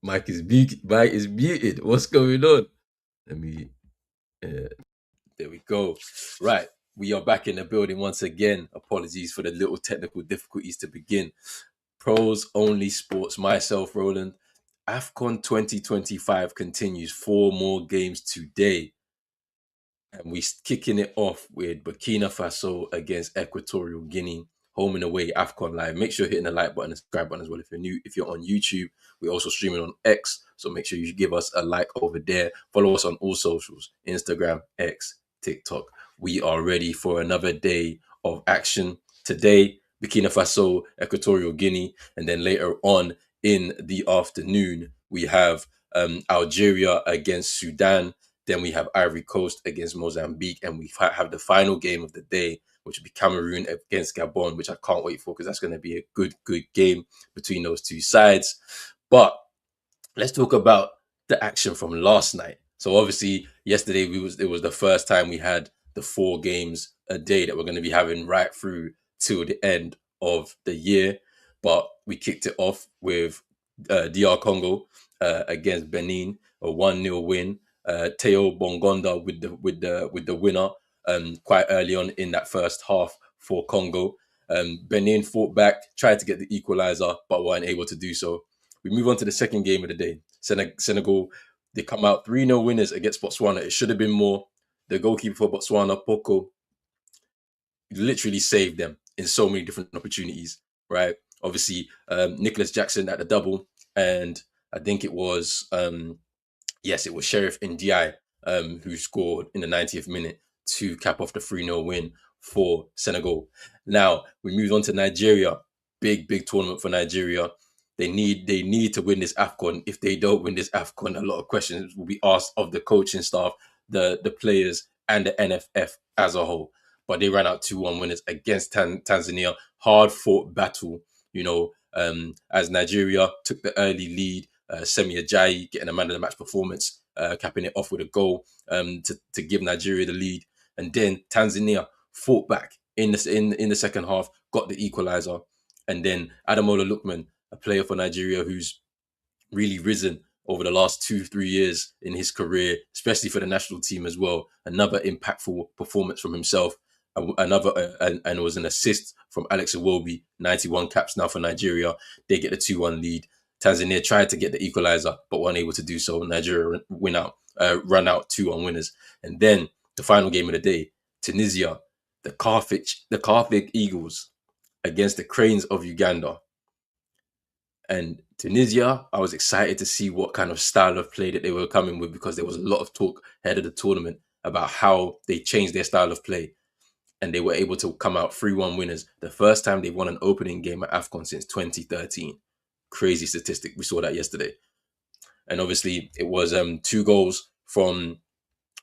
Mike is muted. Mike is muted. What's going on? Let me. Uh, there we go. Right, we are back in the building once again. Apologies for the little technical difficulties to begin. Pros only sports. Myself, Roland. Afcon 2025 continues. 4 more games today, and we kicking it off with Burkina Faso against Equatorial Guinea, home and away Afcon live. Make sure you're hitting the like button and subscribe button as well. If you're new, if you're on YouTube, we're also streaming on X, so make sure you give us a like over there. Follow us on all socials: Instagram, X, TikTok. We are ready for another day of action today. Burkina Faso, Equatorial Guinea, and then later on in the afternoon we have Algeria against Sudan. Then we have Ivory Coast against Mozambique, and we have the final game of the day, which will be Cameroon against Gabon, which I can't wait for because that's going to be a good game between those two sides. But let's talk about the action from last night. So obviously, yesterday it was the first time we had the 4 games a day that we're going to be having right through till the end of the year. But we kicked it off with DR Congo against Benin, a 1-0 win. Teo Bongonda with the winner quite early on in that first half for Congo. Benin fought back, tried to get the equalizer, but weren't able to do so. We move on to the second game of the day. Senegal, they come out 3-0 winners against Botswana. It should have been more. The goalkeeper for Botswana, Poco, literally saved them in so many different opportunities, right? Obviously, Nicholas Jackson at the double, and I think it was yes, it was Sheriff Ndiaye who scored in the 90th minute to cap off the 3-0 win for Senegal. Now we move on to Nigeria. Big tournament for Nigeria. They need to win this AFCON. If they don't win this AFCON, a lot of questions will be asked of the coaching staff, the players, and the NFF as a whole. But they ran out 2-1 winners against Tanzania. Hard fought battle, as Nigeria took the early lead. Semi Ajayi getting a man of the match performance, capping it off with a goal to give Nigeria the lead. And then Tanzania fought back in the second half, got the equalizer. And then Ademola Lookman, a player for Nigeria who's really risen over the last 2-3 years in his career, especially for the national team as well. Another impactful performance from himself. And it was an assist from Alex Iwobi, 91 caps now for Nigeria. They get the 2-1 lead. Tanzania tried to get the equalizer, but weren't able to do so. Nigeria run out 2-1 winners. And then the final game of the day, Tunisia, the Carthage Eagles against the Cranes of Uganda. And Tunisia, I was excited to see what kind of style of play that they were coming with, because there was a lot of talk ahead of the tournament about how they changed their style of play. And they were able to come out 3-1 winners. The first time they won an opening game at Afcon since 2013. Crazy statistic. We saw that yesterday. And obviously it was 2 goals from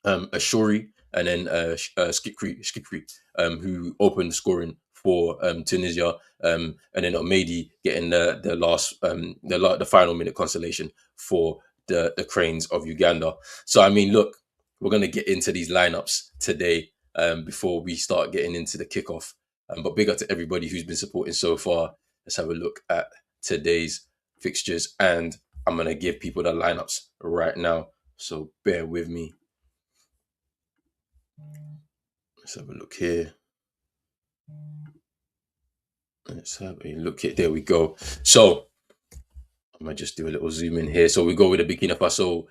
Ashuri and then Skikri, who opened scoring for Tunisia, and then Omedi getting the last the final minute consolation for the Cranes of Uganda. So I mean, look, we're gonna get into these lineups today before we start getting into the kickoff. But big up to everybody who's been supporting so far. Let's have a look at today's fixtures, and I'm gonna give people the lineups right now. So bear with me. Let's have a look here. Let's have a look here. There we go. So I might just do a little zoom in here. So we go with the Burkina Faso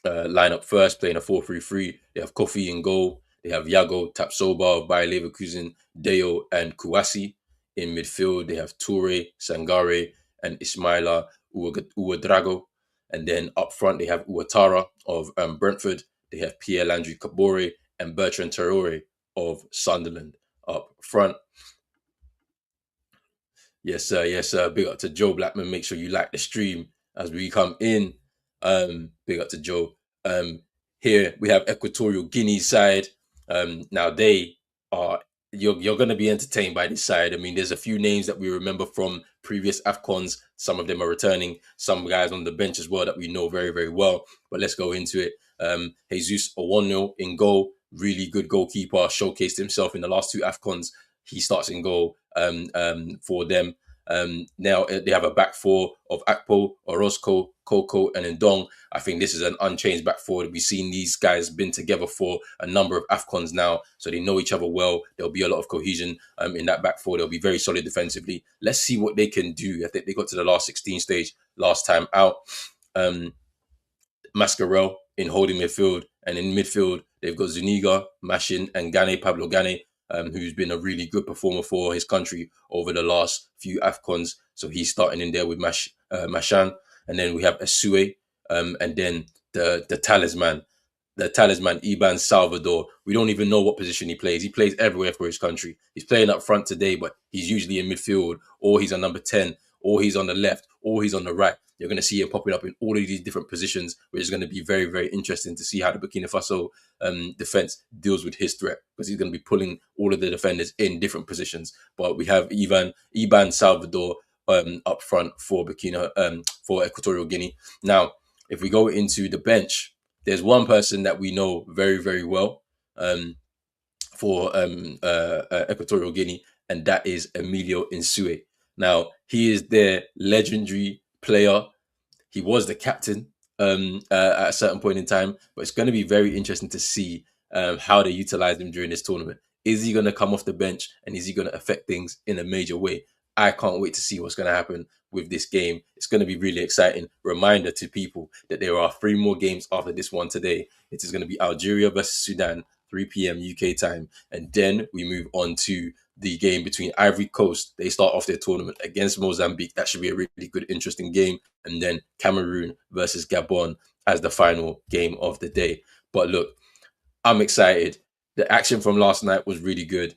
lineup first, playing a 4-3-3. They have Kofi in goal. They have Yago, Tapsoba of Bayer Leverkusen, Deo, and Kouassi. In midfield, they have Toure, Sangare, and Ismaila Ouedraogo. And then up front, they have Ouattara of Brentford. They have Pierre-Landry Kabore and Bertrand Traore of Sunderland up front. Yes, sir. Yes, sir. Big up to Joe Blackman. Make sure you like the stream as we come in. Big up to Joe. Here we have Equatorial Guinea side. Now they are you're going to be entertained by this side. I mean, there's a few names that we remember from previous Afcons. Some of them are returning. Some guys on the bench as well that we know very, very well. But let's go into it. Jesus Owono in goal. Really good goalkeeper. Showcased himself in the last 2 Afcons. He starts in goal for them. Now they have a back four of Akpo, Orozco, Coco, and Ndong. I think this is an unchanged back four. We've seen these guys been together for a number of Afcons now, so they know each other well. There'll be a lot of cohesion in that back four. They'll be very solid defensively. Let's see what they can do. I think they got to the last 16 stage last time out. Um, Mascarell in holding midfield, and in midfield they've got Zuniga, Mashin, and Gane Pablo Gane, who's been a really good performer for his country over the last few Afcons. So he's starting in there with Mashan, and then we have Esue, and then the talisman, Iban Salvador. We don't even know what position he plays. He plays everywhere for his country. He's playing up front today, but he's usually in midfield, or he's on number 10, or he's on the left, or he's on the right. You're going to see him popping up in all of these different positions, which is going to be very, very interesting to see how the Burkina Faso defense deals with his threat, because he's going to be pulling all of the defenders in different positions. But we have Iban Salvador up front for for Equatorial Guinea. Now, if we go into the bench, there's one person that we know very, very well for Equatorial Guinea, and that is Emilio Insue. Now, he is their legendary player. He was the captain at a certain point in time, but it's going to be very interesting to see how they utilize him during this tournament. Is he going to come off the bench, and is he going to affect things in a major way? I can't wait to see what's going to happen with this game. It's going to be really exciting. Reminder to people that there are three more games after this one today. It is going to be Algeria versus Sudan, 3 p.m. UK time, and then we move on to the game between Ivory Coast. They start off their tournament against Mozambique. That should be a really good, interesting game. And then Cameroon versus Gabon as the final game of the day. But look, I'm excited. The action from last night was really good.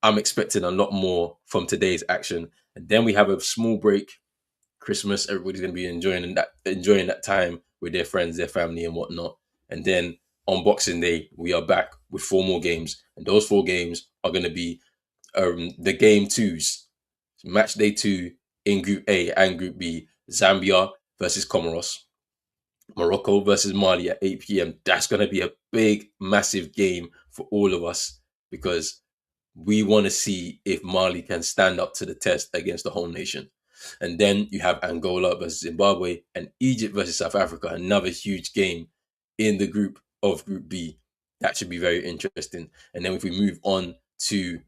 I'm expecting a lot more from today's action. And then we have a small break. Christmas, everybody's going to be enjoying that time with their friends, their family, and whatnot. And then on Boxing Day, we are back with four more games, and those four games are going to be the game twos. Match day two in Group A and Group B: Zambia versus Comoros, Morocco versus Mali at 8 p.m. That's going to be a big, massive game for all of us, because we want to see if Mali can stand up to the test against the whole nation. And then you have Angola versus Zimbabwe and Egypt versus South Africa, another huge game in the group of Group B. That should be very interesting. And then if we move on to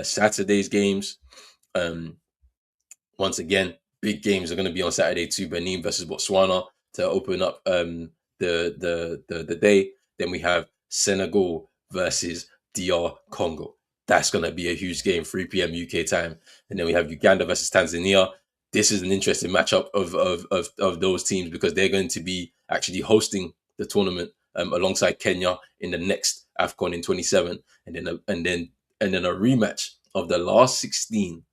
Saturday's games, um, once again, big games are going to be on Saturday too. Benin versus Botswana to open up the day. Then we have Senegal versus DR Congo. That's going to be a huge game, 3 p.m. UK time. And then we have Uganda versus Tanzania. This is an interesting matchup of those teams, because they're going to be actually hosting the tournament alongside Kenya in the next Afcon in 27, and then a rematch of the last 16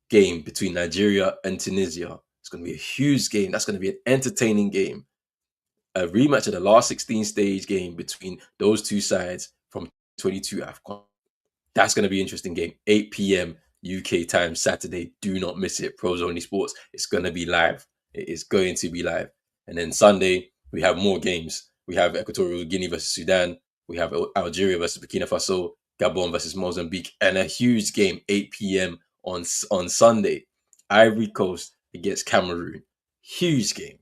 game between Nigeria and Tunisia. It's going to be a huge game. That's going to be an entertaining game. A rematch of the last 16 stage game between those two sides from 22 AFCON. That's going to be an interesting game. 8 p.m. UK time, Saturday. Do not miss it. Pros Only Sports. It's going to be live. It is going to be live. And then Sunday, we have more games. We have Equatorial Guinea versus Sudan. We have Algeria versus Burkina Faso. Gabon versus Mozambique. And a huge game, 8 p.m. on Sunday. Ivory Coast against Cameroon. Huge game.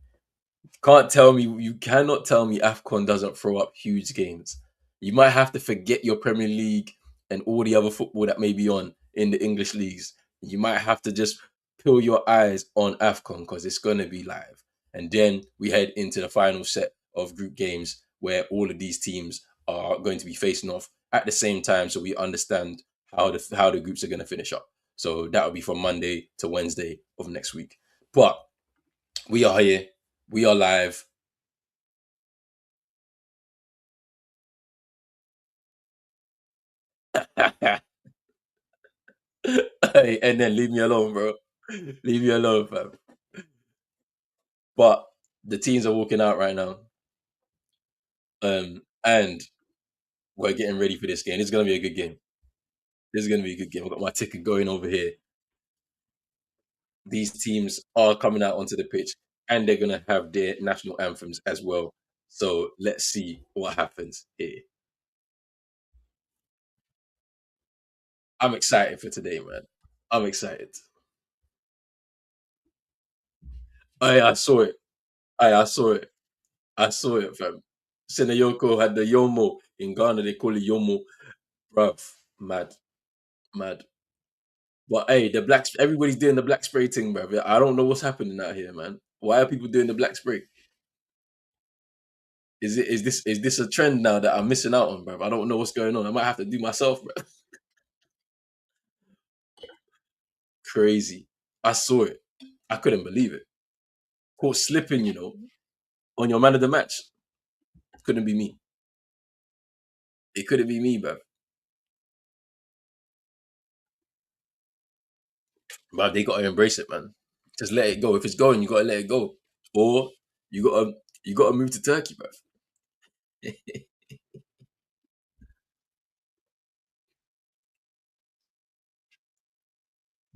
You cannot tell me AFCON doesn't throw up huge games. You might have to forget your Premier League and all the other football that may be on in the English leagues. You might have to just peel your eyes on AFCON, because it's going to be live. And then we head into the final set of group games, where all of these teams are going to be facing off at the same time, so we understand how the groups are going to finish up. So that will be from Monday to Wednesday of next week. But we are here. We are live. Hey, and then leave me alone, bro. Leave me alone, fam. But the teams are walking out right now. And we're getting ready for this game. It's gonna be a good game. This is gonna be a good game. I've got my ticket going over here. These teams are coming out onto the pitch, and they're gonna have their national anthems as well. So let's see what happens here. I'm excited for today, man. I'm excited. I saw it. I saw it. I saw it, fam. Senayoko had the Yomo in Ghana. They call it Yomo, bruv. Mad, mad. But hey, the black everybody's doing the black spray thing, bruv. I don't know what's happening out here, man. Why are people doing the black spray? Is this a trend now that I'm missing out on, bruv? I don't know what's going on. I might have to do myself, bruv. Crazy. I saw it. I couldn't believe it. Caught slipping, on your man of the match. Couldn't be me. It couldn't be me, bruv. But they gotta embrace it, man. Just let it go. If it's going, you gotta let it go. Or you gotta you gotta move to Turkey, bruv.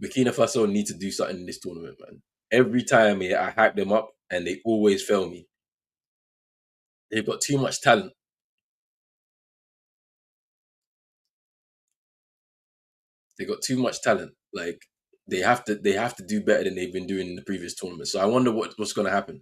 Burkina Faso need to do something in this tournament, man. Every time I hype them up and they always fail me. They've got too much talent. They got too much talent. Like they have to do better than they've been doing in the previous tournaments. So I wonder what's gonna happen.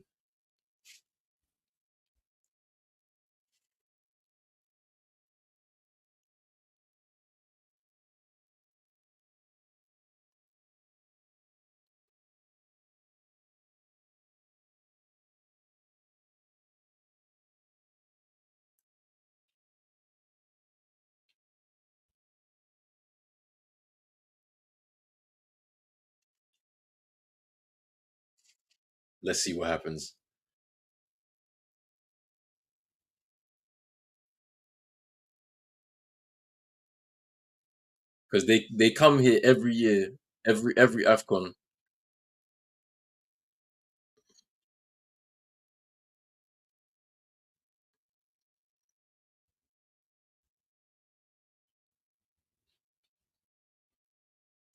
Let's see what happens. Because they come here every year, every Afcon.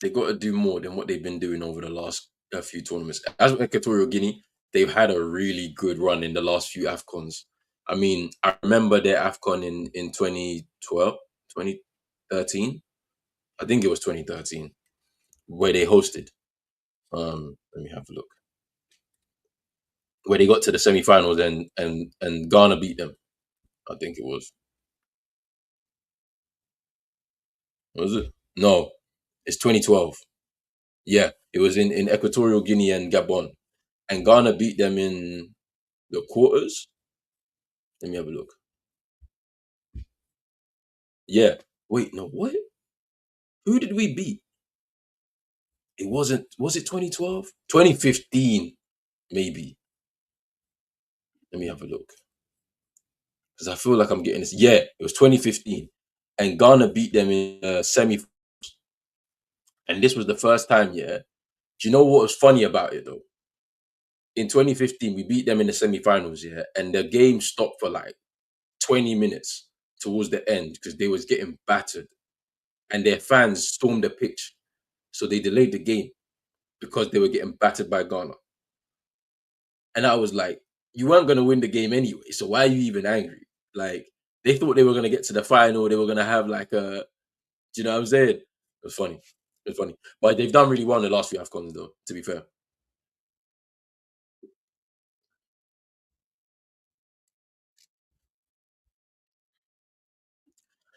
They got to do more than what they've been doing over the last few tournaments. As with Equatorial Guinea, they've had a really good run in the last few Afcons. I mean, I remember their Afcon in 2012, 2013. I think it was 2013 where they hosted. Let me have a look. Where they got to the semi-finals and Ghana beat them. I think it was. Was it? No, it's 2012. Yeah, it was in Equatorial Guinea and Gabon, and Ghana beat them in the quarters. Let me have a look. Yeah. Wait, no, what? Who did we beat? It wasn't. Was it 2012? 2015, maybe. Let me have a look because I feel like I'm getting this. Yeah, it was 2015, and Ghana beat them in semi. And this was the first time. Yeah. Do you know what was funny about it though? In 2015, we beat them in the semi-finals. Yeah, and the game stopped for like 20 minutes towards the end because they was getting battered, and their fans stormed the pitch, so they delayed the game because they were getting battered by Ghana. And I was like, you weren't going to win the game anyway. So why are you even angry? Like, they thought they were going to get to the final. They were going to have like a, do you know what I'm saying? It was funny. It was funny. But they've done really well in the last few AFCONs, though, to be fair.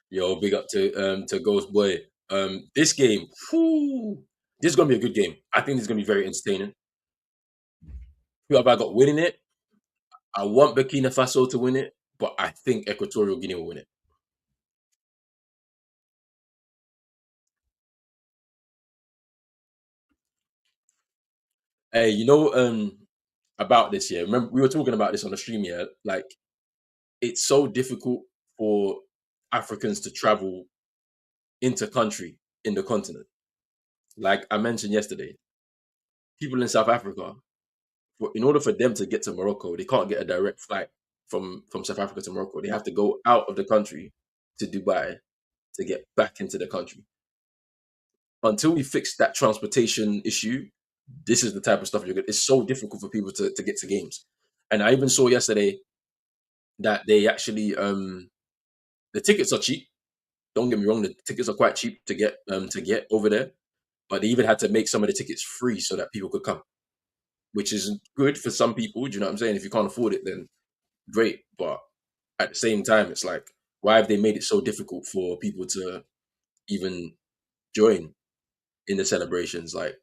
Yo, big up to Ghost Boy. This game, whew, this is going to be a good game. I think this is going to be very entertaining. Who have I got winning it? I want Burkina Faso to win it, but I think Equatorial Guinea will win it. Hey, about this, yeah. Remember, we were talking about this on the stream, yeah. Like, it's so difficult for Africans to travel into country in the continent. Like I mentioned yesterday, people in South Africa, in order for them to get to Morocco, they can't get a direct flight from South Africa to Morocco. They have to go out of the country to Dubai to get back into the country. Until we fix that transportation issue, this is the type of stuff you're getting. It's so difficult for people to get to games. And I even saw yesterday that they actually the tickets are cheap. Don't get me wrong, the tickets are quite cheap to get over there. But they even had to make some of the tickets free so that people could come. which is good for some people. Do you know what I'm saying? If you can't afford it, then great. But at the same time, it's like, why have they made it so difficult for people to even join in the celebrations? Like,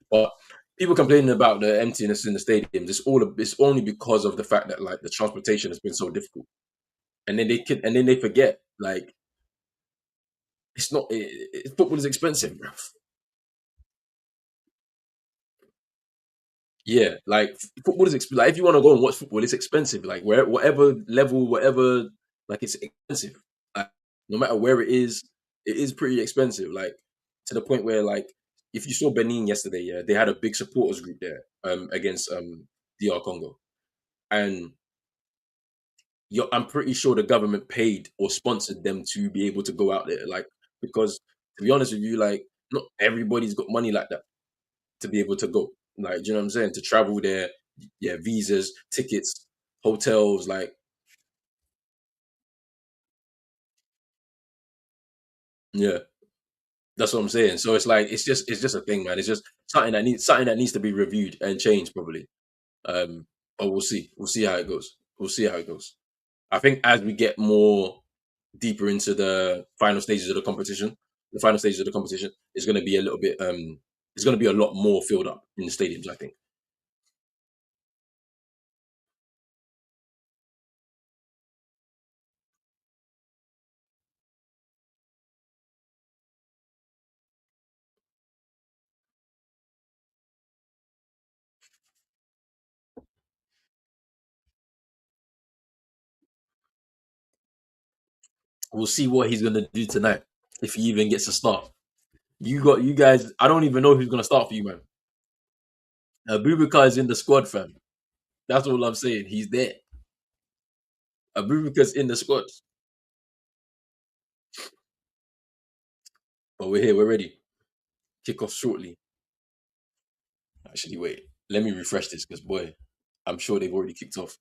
but people complaining about the emptiness in the stadiums. It's only because of the fact that like the transportation has been so difficult, and then they forget like it's not football is expensive, bro. Yeah, like football is like if you want to go and watch football, it's expensive. Like where whatever level, whatever, like it's expensive. Like, no matter where it is pretty expensive. Like to the point where like if you saw Benin yesterday, yeah, they had a big supporters group there against DR Congo, and I'm pretty sure the government paid or sponsored them to be able to go out there. Like because to be honest with you, like not everybody's got money like that to be able to go. Like, do you know what I'm saying? To travel there, yeah, visas, tickets, hotels, like, yeah, that's what I'm saying. So it's like it's just a thing, man. It's just something that needs to be reviewed and changed probably. But we'll see. We'll see how it goes. We'll see how it goes. I think as we get more deeper into the final stages of the final stages of the competition is going to be a little bit. It's going to be a lot more filled up in the stadiums. I think. We'll see what he's going to do tonight if he even gets a start. You guys. I don't even know who's gonna start for you, man. Abubakar is in the squad, fam. That's all I'm saying. He's there. Abubakar's in the squad. But we're here. We're ready. Kick off shortly. Actually, wait. Let me refresh this because boy, I'm sure they've already kicked off.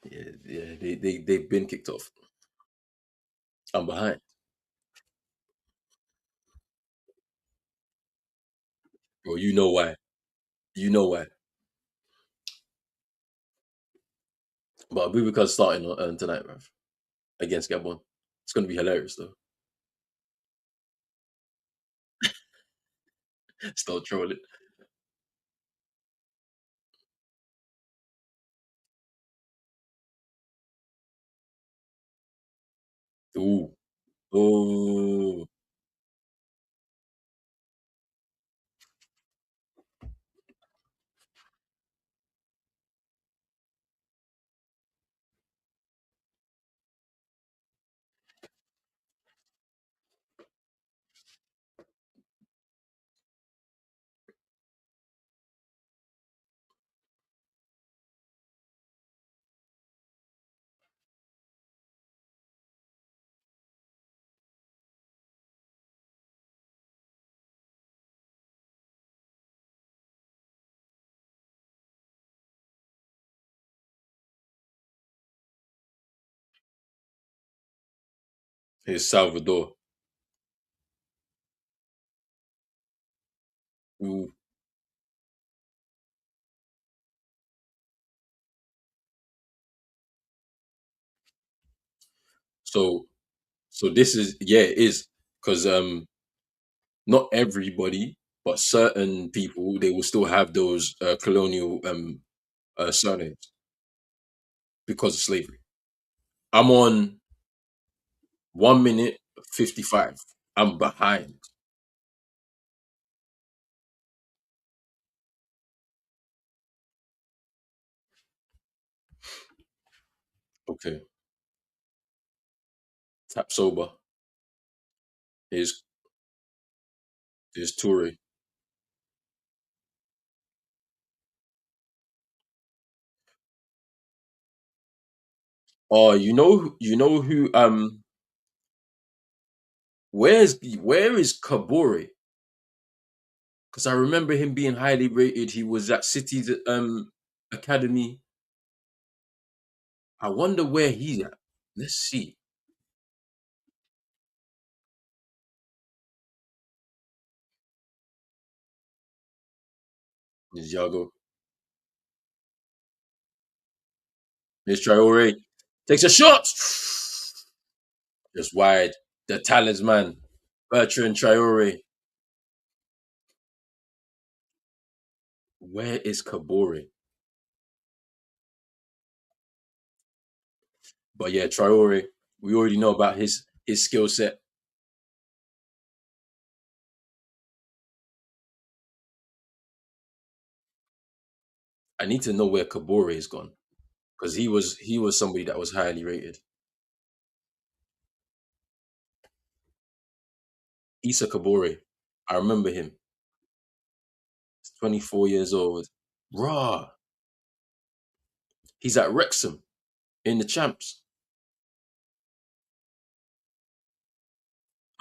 Yeah, yeah. They've been kicked off. I'm behind. Bro, you know why? You know why? But Abubakar's starting tonight, man, against Gabon. It's gonna be hilarious though. Still trolling. Ooh, ooh. Here's Salvador. Ooh. So this is yeah, it is because not everybody, but certain people, they will still have those colonial surnames because of slavery. I'm on 1 minute 55. I'm behind. Okay, tap sober is Toure. Oh, you know who where is Kabore? Because I remember him being highly rated. He was at City's academy. I wonder where he's at. Let's see. Here's Yago. Here's Traore. Takes a shot. Just wide. The talisman. Bertrand Traore. Where is Kabore? But yeah, Traore. We already know about his skill set. I need to know where Kabore is gone because he was somebody that was highly rated. Issa Kabore. I remember him. He's 24 years old. Raw. He's at Wrexham in the champs.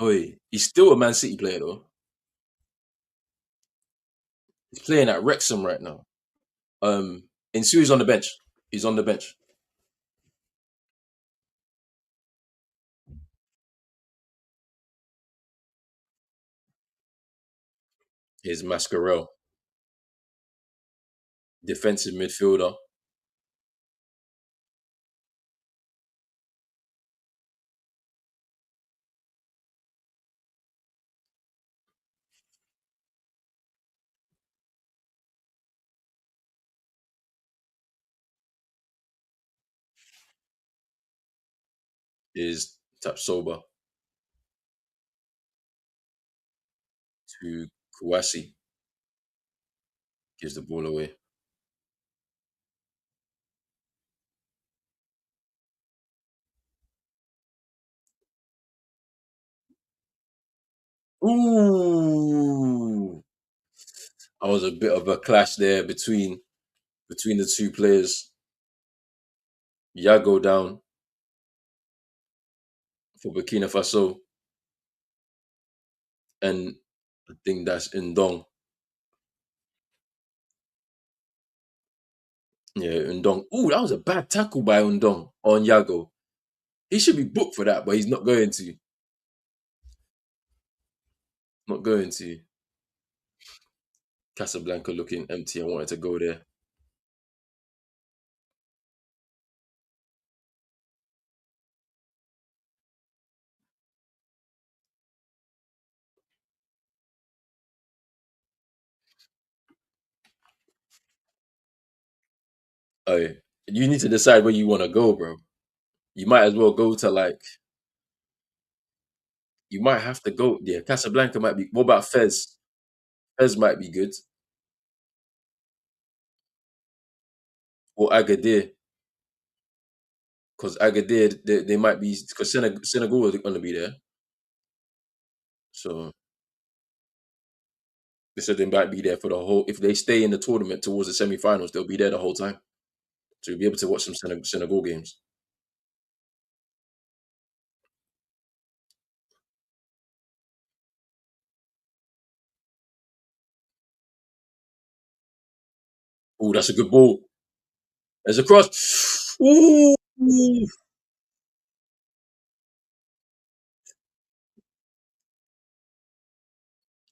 Oh, he's still a Man City player though. He's playing at Wrexham right now. Insui's on the bench. He's on the bench. Here's Mascarell, defensive midfielder. Is Tapsoba to Kouassi. Gives the ball away. Ooh, I was a bit of a clash there between the two players. Yago down for Burkina Faso, and I think that's Ndong. Yeah, Ndong. Ooh, that was a bad tackle by Ndong on Yago. He should be booked for that, but he's not going to. Not going to. Casablanca looking empty. I wanted to go there. Oh, you need to decide where you want to go, bro. You might as well go to like. You might have to go. Yeah, Casablanca might be. What about Fez? Fez might be good. Or Agadir, because Agadir they might be because Senegal are going to be there. So they said they might be there for the whole. If they stay in the tournament towards the semi-finals, they'll be there the whole time. So you'll be able to watch some Senegal games. Oh, that's a good ball. There's a cross. Ooh,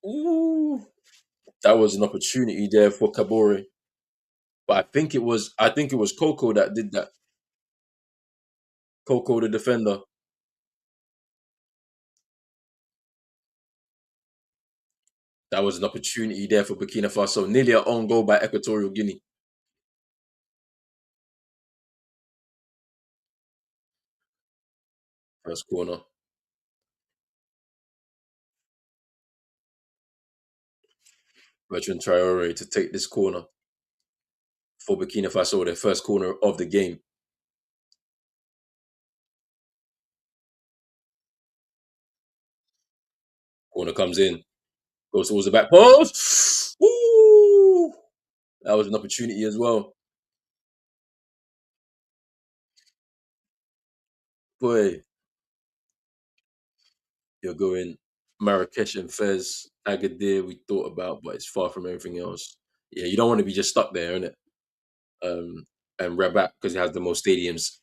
ooh. That was an opportunity there for Kabore. But I think it was Coco that did that. Coco the defender. That was an opportunity there for Burkina Faso. Nearly an own goal by Equatorial Guinea. First corner. Bertrand Traore to take this corner for Burkina Faso, their first corner of the game. Corner comes in, goes towards the back post. Ooh, that was an opportunity as well. Boy, you're going Marrakesh and Fez, Agadir. We thought about, but it's far from everything else. Yeah, you don't want to be just stuck there, innit? Um, and Rabat because it has the most stadiums.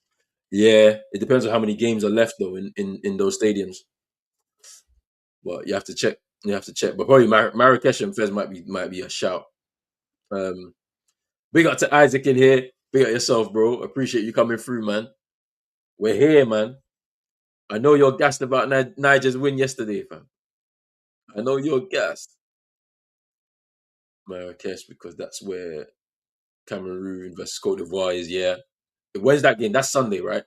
Yeah, it depends on how many games are left though in those stadiums. But you have to check. You have to check. But probably Marrakesh and Fez might be a shout. Um, big up to Isaac in here. Big up yourself, bro. Appreciate you coming through, man. We're here, man. I know you're gassed about Niger's win yesterday, fam. I know you're gassed. Marrakesh, because that's where Cameroon versus Cote d'Ivoire is, yeah. When's that game? That's Sunday, right?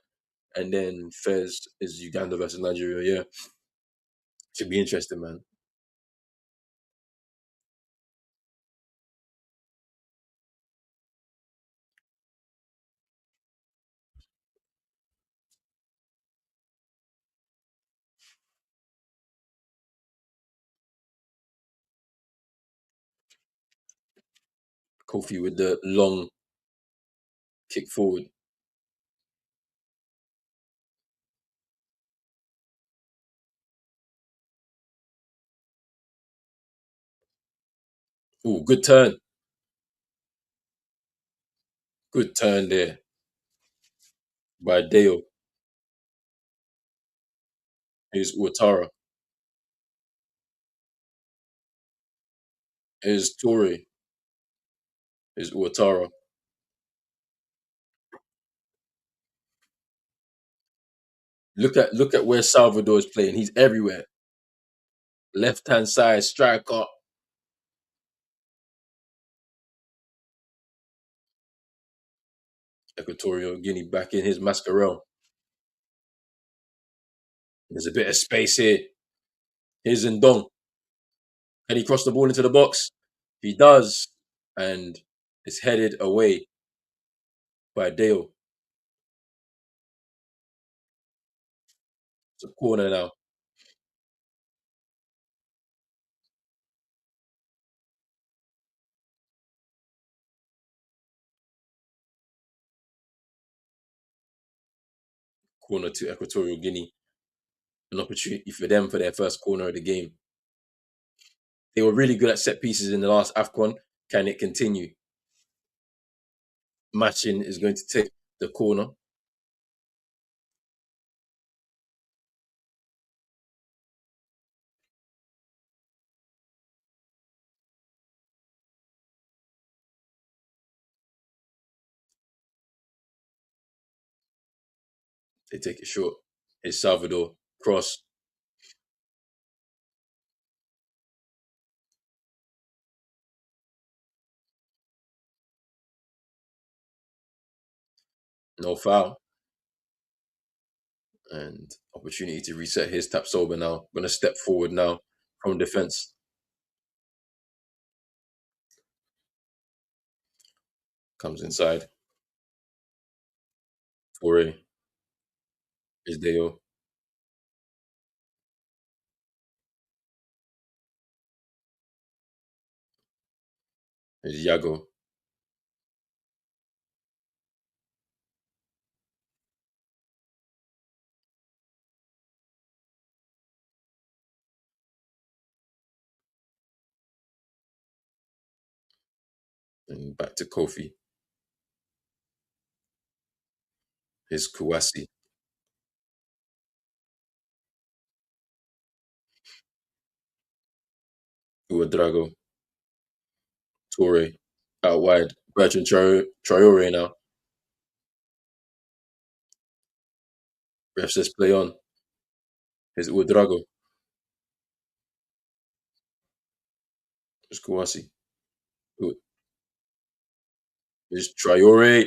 And then Fez is Uganda versus Nigeria, yeah. Should be interesting, man. Kofi with the long kick forward. Ooh, good turn. Good turn there by Deo. Here's Ouattara. Here's Toure. Here's Ouattara. Look at where Salvador is playing. He's everywhere. Left hand side striker. Equatorial Guinea back in his Mascarell. There's a bit of space here. Here's Ndong. Can he cross the ball into the box? He does. And it's headed away by Dale. It's a corner now. Corner to Equatorial Guinea. An opportunity for them for their first corner of the game. They were really good at set pieces in the last Afcon. Can it continue? Matching is going to take the corner. They take it short. It's Salvador. Cross. No foul. And opportunity to reset his tap sober now. Gonna step forward now from defense. Comes inside. Foray is Deo. Is Yago. And back to Kofi. Is Kouassi. Uadrago. Toure. Out wide. Bertrand Traore now. Ref says play on. Is Uadrago. Is Kouassi. Is Traore.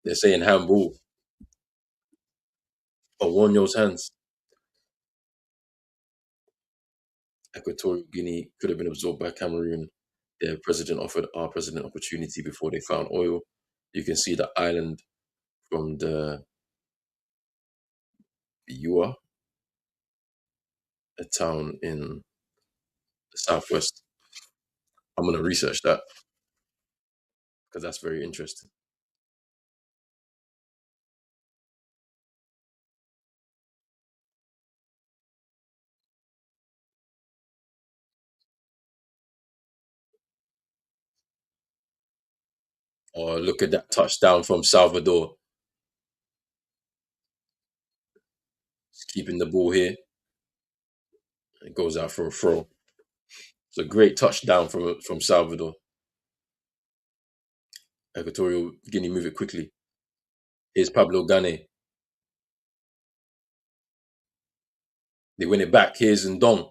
They're saying handball. Owonyo's hands. Equatorial Guinea could have been absorbed by Cameroon. Their president offered our president opportunity before they found oil. You can see the island from the Ewa, a town in the southwest. I'm going to research that because that's very interesting. Oh, look at that touchdown from Salvador. He's keeping the ball here. It goes out for a throw. It's a great touchdown from Salvador. Equatorial Guinea move it quickly. Here's Pablo Gane. They win it back. Here's Ndong.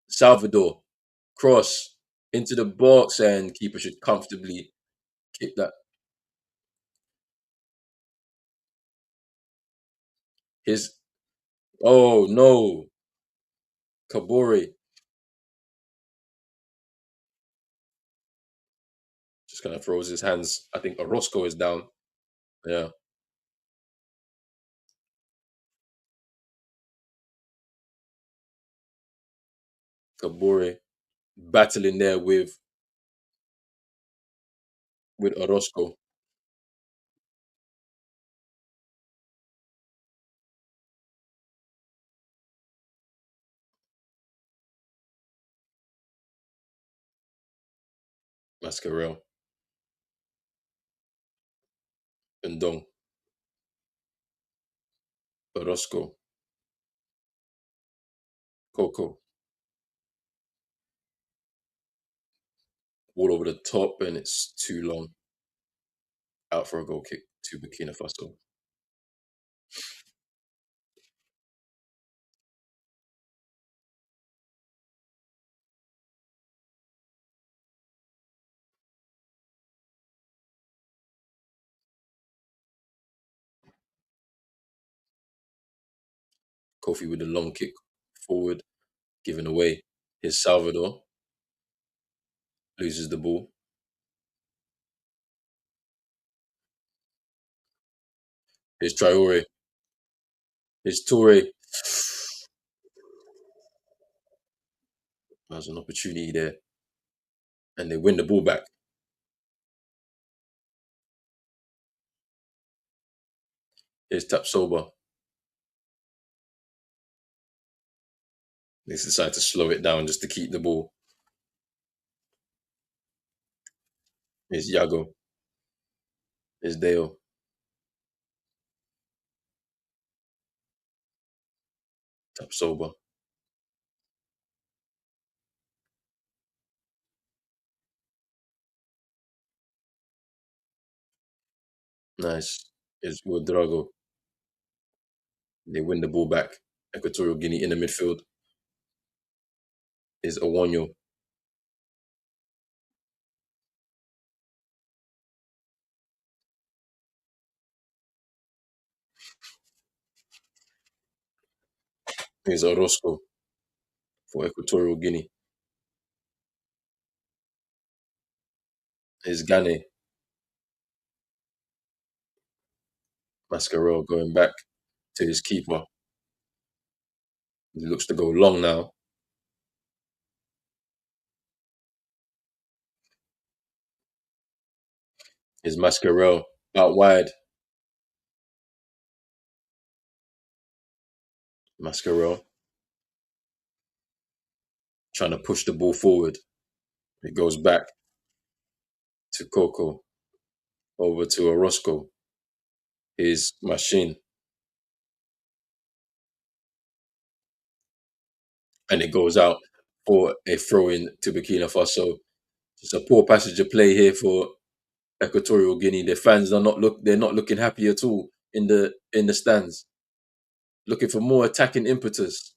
Salvador. Cross into the box, and keeper should comfortably kick that. Here's oh no. Kabore just kind of throws his hands. I think Orozco is down. Yeah. Kabore battling there with Orozco. Mascarell. Ndong. Orozco. Coco. All over the top, and it's too long. Out for a goal kick to Burkina Faso. Kofi with the long kick forward, given away. Here's Salvador. Loses the ball. Here's Traore. Here's Toure. There's an opportunity there. And they win the ball back. Here's Tapsoba. They decide to slow it down just to keep the ball. Here's Yago. Here's Deo. Tapsoba. Nice. Here's Udrago. They win the ball back. Equatorial Guinea in the midfield. Here's Awonyo. Here's Orozco for Equatorial Guinea. Here's Gane. Mascarell going back to his keeper. He looks to go long now. Here's Mascarell out wide. Mascarell trying to push the ball forward. It goes back to Coco. Over to Orozco. Here's Machine. And it goes out for a throw in to Burkina Faso. It's a poor passage of play here for Equatorial Guinea. Their fans are they're not looking happy at all in the stands. Looking for more attacking impetus.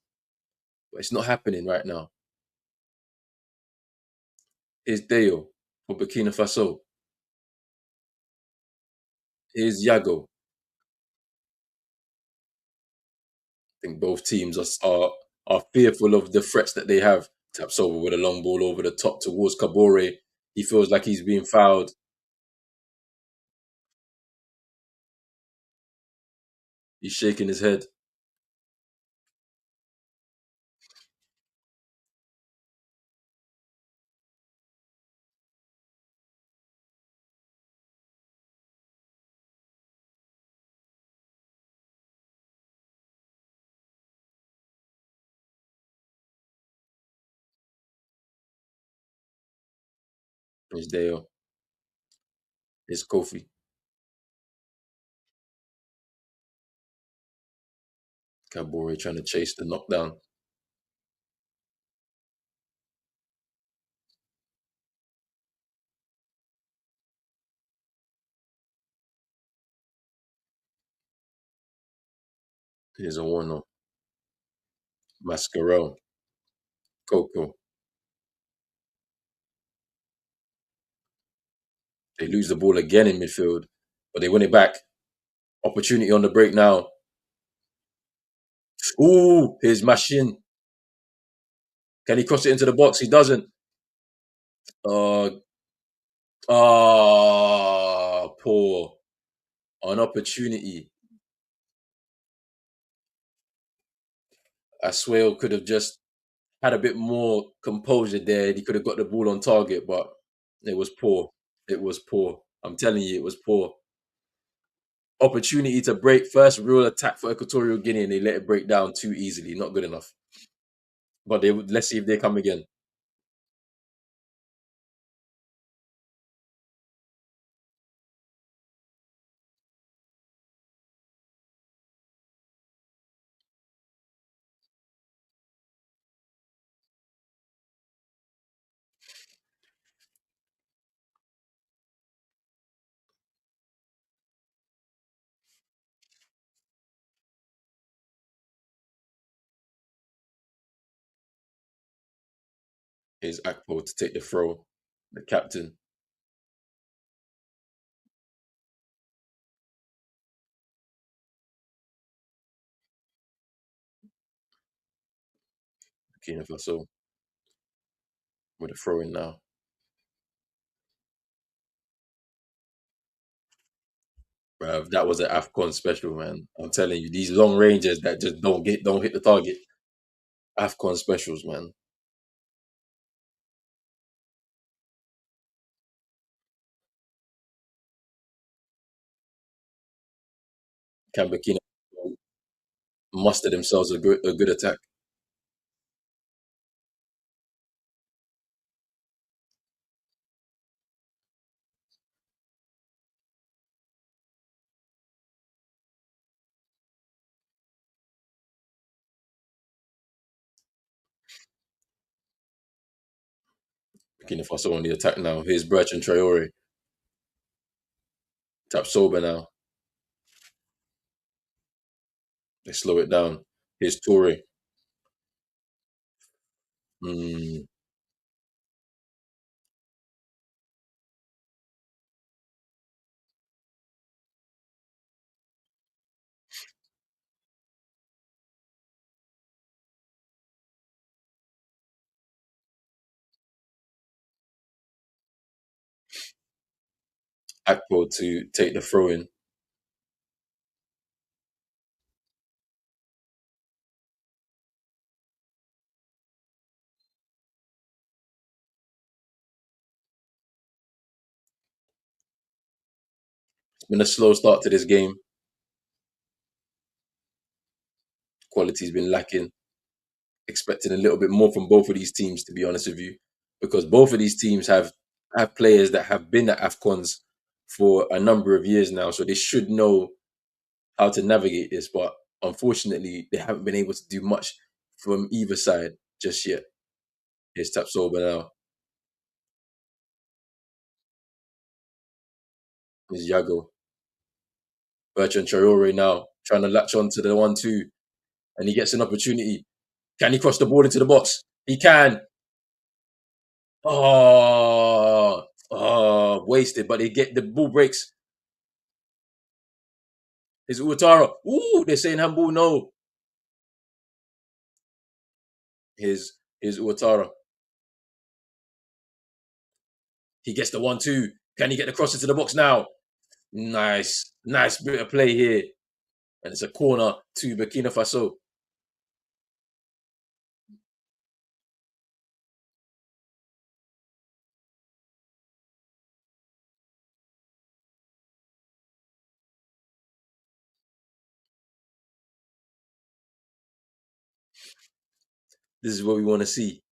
But it's not happening right now. Here's Deo for Burkina Faso. Here's Yago. I think both teams are fearful of the threats that they have. Taps over with a long ball over the top towards Kabore. He feels like he's being fouled. He's shaking his head. Here's Deo. Here's Kofi. Kabore trying to chase the knockdown. Here's a one Mascarell, Coco. They lose the ball again in midfield, but they win it back. Opportunity on the break now. Ooh, here's Machine. Can he cross it into the box? He doesn't. Uh, poor. An opportunity. Aswell could have just had a bit more composure there. He could have got the ball on target, but it was poor. It was poor. I'm telling you, it was poor. Opportunity to break first real attack for Equatorial Guinea, and they let it break down too easily. Not good enough. But they let's see if they come again. Here's Akpo to take the throw. The captain, Burkina Faso, with a throw in now. Bruv, that was an Afcon special, man. I'm telling you, these long ranges that just don't hit the target. Afcon specials, man. Can Burkina muster themselves a good attack? Burkina Faso on the attack now. Here's Bertrand Traore. Tap sober now. They slow it down. Here's Toure. Mm, Akpo to take the throw in. It's been a slow start to this game. Quality's been lacking. Expecting a little bit more from both of these teams, to be honest with you, because both of these teams have players that have been at Afcons for a number of years now, so they should know how to navigate this. But unfortunately, they haven't been able to do much from either side just yet. Here's Tapsoba now. Here's Yago. Bertrand Traore now trying to latch on to the 1-2, and he gets an opportunity. Can he cross the ball into the box? He can. Wasted, but they get the ball breaks. Is Uatara. Ooh, they're saying handball. No. Here's Uatara. He gets the 1-2. Can he get the cross into the box now? Nice. Nice bit of play here. And it's a corner to Burkina Faso. This is what we want to see.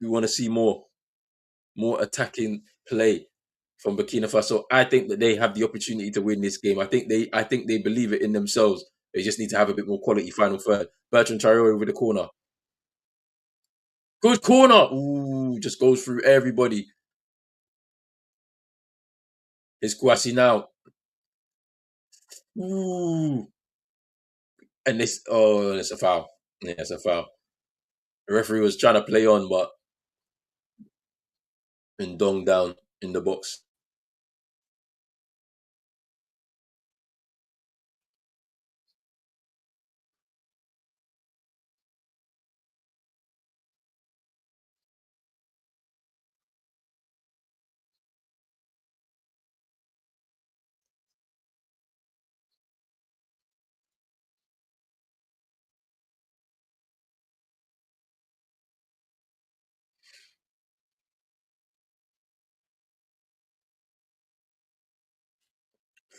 We want to see more attacking play from Burkina Faso. I think that they have the opportunity to win this game. I think they believe it in themselves. They just need to have a bit more quality final third. Bertrand Traore over the corner. Good corner. Ooh, just goes through everybody. It's Kwasi now. Ooh. And this, oh, it's a foul. Yeah, it's a foul. The referee was trying to play on, but and dong down in the box.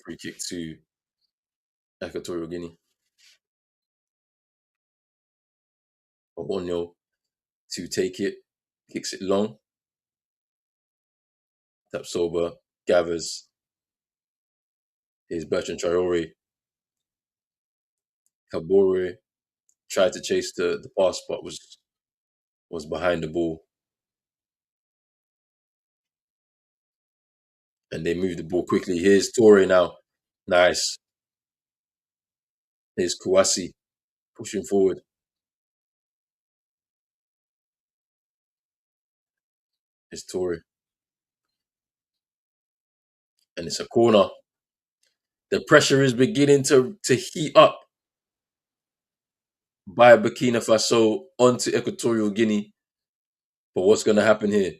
Free kick to Equatorial Guinea. Obonyo to take it, kicks it long, taps over, gathers. Here's Bertrand Traore. Kabore tried to chase the pass, but was behind the ball. And they moved the ball quickly. Here's Torre now. Nice. Here's Kouassi pushing forward. Here's Torre. And it's a corner. The pressure is beginning to heat up by Burkina Faso onto Equatorial Guinea. But what's going to happen here?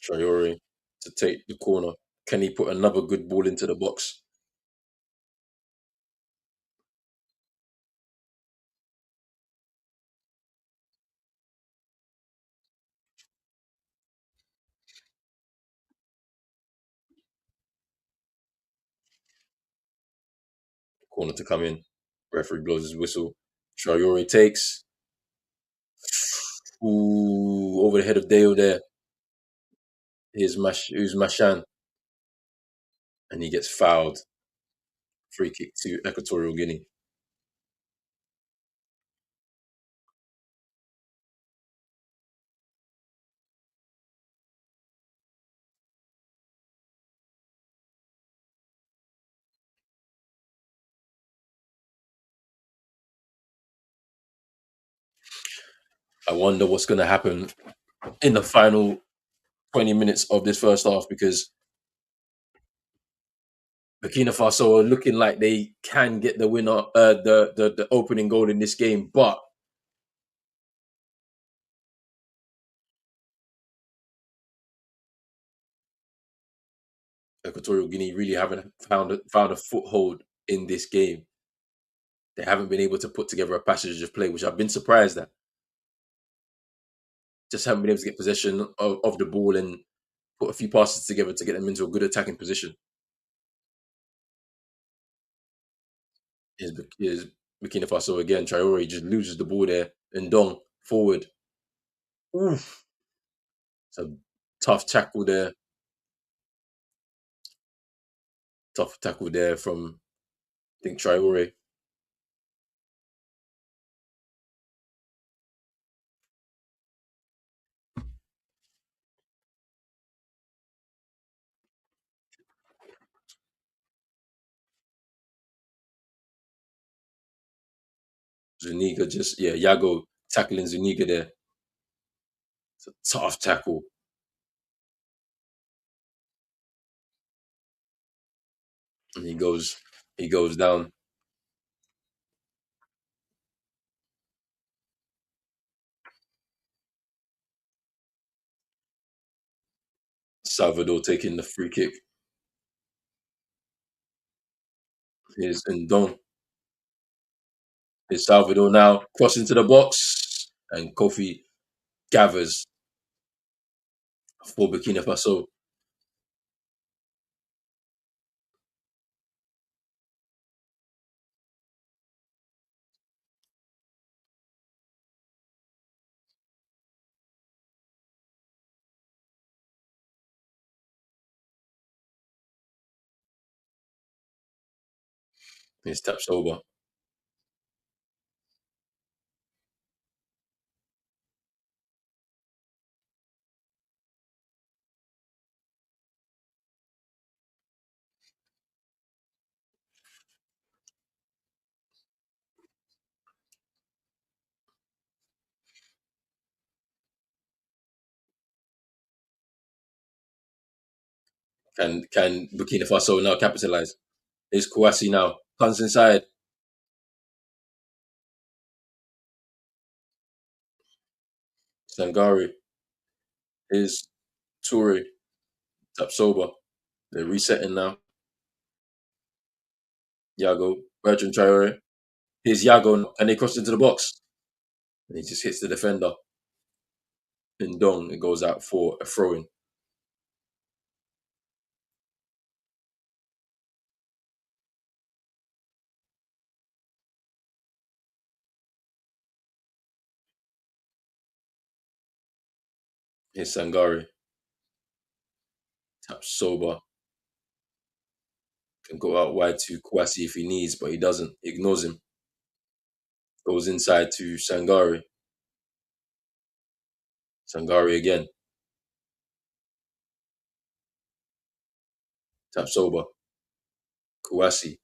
Traore to take the corner. Can he put another good ball into the box? Corner to come in. Referee blows his whistle. Traore takes. Ooh, over the head of Dale there. Here's Mashan. And he gets fouled. Free kick to Equatorial Guinea. I wonder what's going to happen in the final 20 minutes of this first half because Burkina Faso are looking like they can get the winner, the opening goal in this game, but Equatorial Guinea really haven't found a foothold in this game. They haven't been able to put together a passage of play, which I've been surprised at. Just haven't been able to get possession of the ball and put a few passes together to get them into a good attacking position. Is Burkina Faso again? Traore just loses the ball there, and Dong forward. Oof, it's a tough tackle there. Tough tackle there from I think Traore. Zuniga just Yago tackling Zuniga there. It's a tough tackle. And he goes down. Salvador taking the free kick. Here's Ndong. Here's Salvador now crossing to the box. And Kofi gathers for Burkina Faso. He's tapped sober. Can Burkina Faso now capitalize? Is Kouassi now comes inside. Sangari is Toure tapped sober. They're resetting now. Yago, Bertrand Traore. Here's Yago, and they cross into the box. And he just hits the defender. In Dong, it goes out for a throw in. Here's Sangari, tapped sober. Can go out wide to Kouassi if he needs, but he doesn't. Ignores him. Goes inside to Sangari. Sangari again. Taps over. Kouassi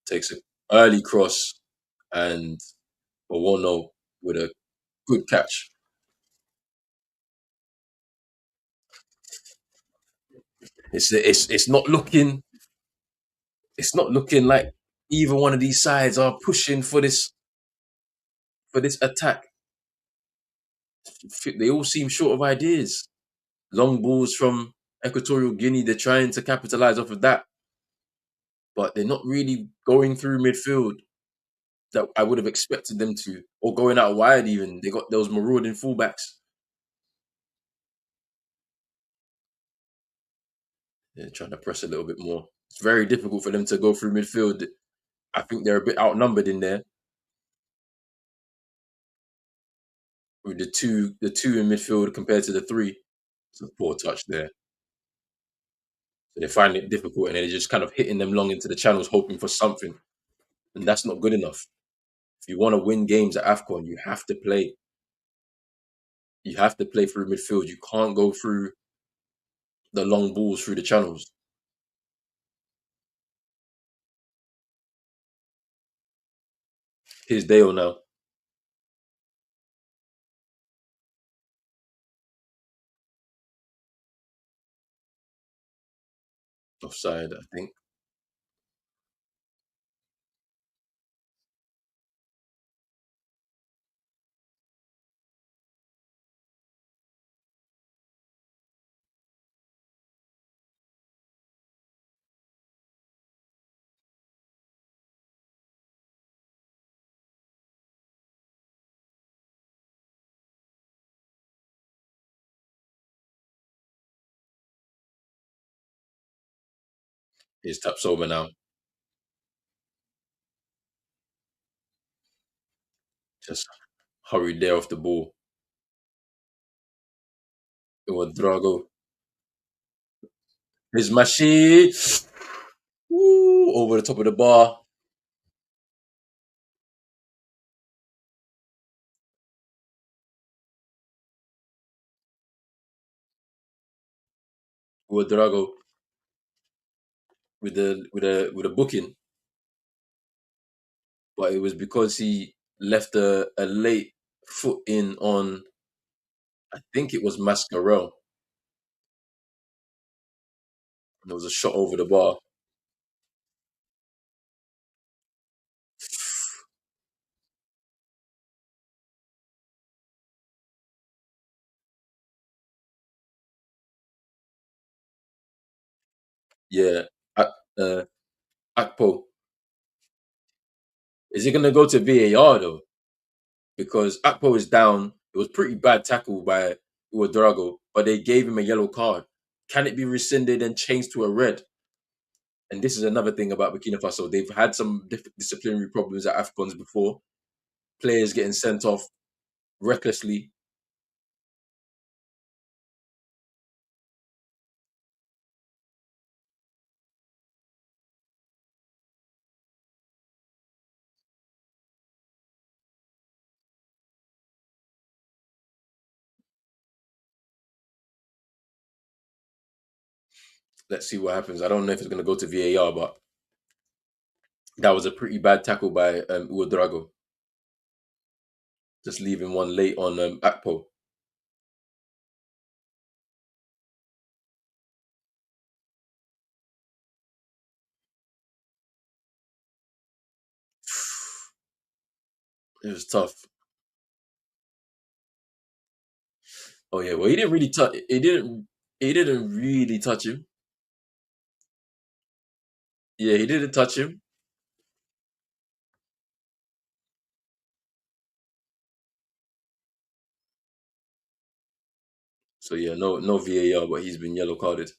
takes an early cross and Owono with a good catch. It's not looking like either one of these sides are pushing for this attack. They all seem short of ideas. Long balls from Equatorial Guinea, they're trying to capitalize off of that, but they're not really going through midfield that I would have expected them to, or going out wide even. They got those marauding fullbacks. They're trying to press a little bit more. It's very difficult for them to go through midfield. I think they're a bit outnumbered in there with the two in midfield compared to the three. It's a poor touch there. So they find it difficult and they're just kind of hitting them long into the channels, hoping for something. And that's not good enough. If you want to win games at Afcon, you have to play. You have to play through midfield. You can't go through the long balls through the channels. Here's Dale now. Offside, I think. Here's Tapsoba now. Just hurried there off the ball. It was Drago. Here's Mashi. Woo, over the top of the bar. With Drago with a booking, but it was because he left a late foot in on, I think it was Mascarell. There was a shot over the bar. Yeah, uh, Akpo. Is it gonna go to VAR though? Because Akpo is down. It was pretty bad tackle by Uedrago, but they gave him a yellow card. Can it be rescinded and changed to a red? And this is another thing about Burkina Faso. They've had some disciplinary problems at Afcons before. Players getting sent off recklessly. Let's see what happens. I don't know if it's going to go to VAR, but that was a pretty bad tackle by Uodrago, just leaving one late on Akpo. It was tough. Oh yeah, well he didn't really touch. He didn't. He didn't really touch him. Yeah, he didn't touch him. So yeah, no VAR, but he's been yellow carded.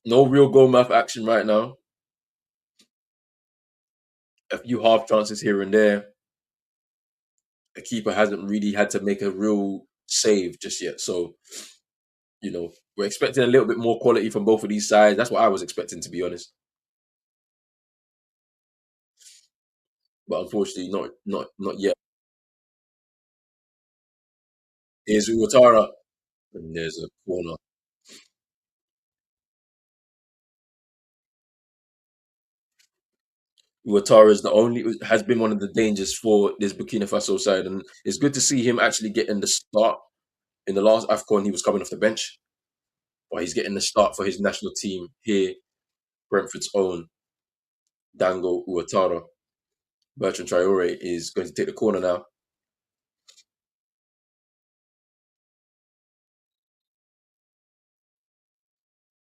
No real goal mouth action right now. A few half chances here and there. The keeper hasn't really had to make a real save just yet. So we're expecting a little bit more quality from both of these sides. That's what I was expecting, to be honest. But unfortunately, not yet. Here's Uwatara, and there's a corner. Uwatara is the only has been one of the dangers for this Burkina Faso side, and it's good to see him actually getting the start. In the last Afcon, he was coming off the bench, but he's getting the start for his national team here. Brentford's own Dango Uwatara. Bertrand Traore is going to take the corner now.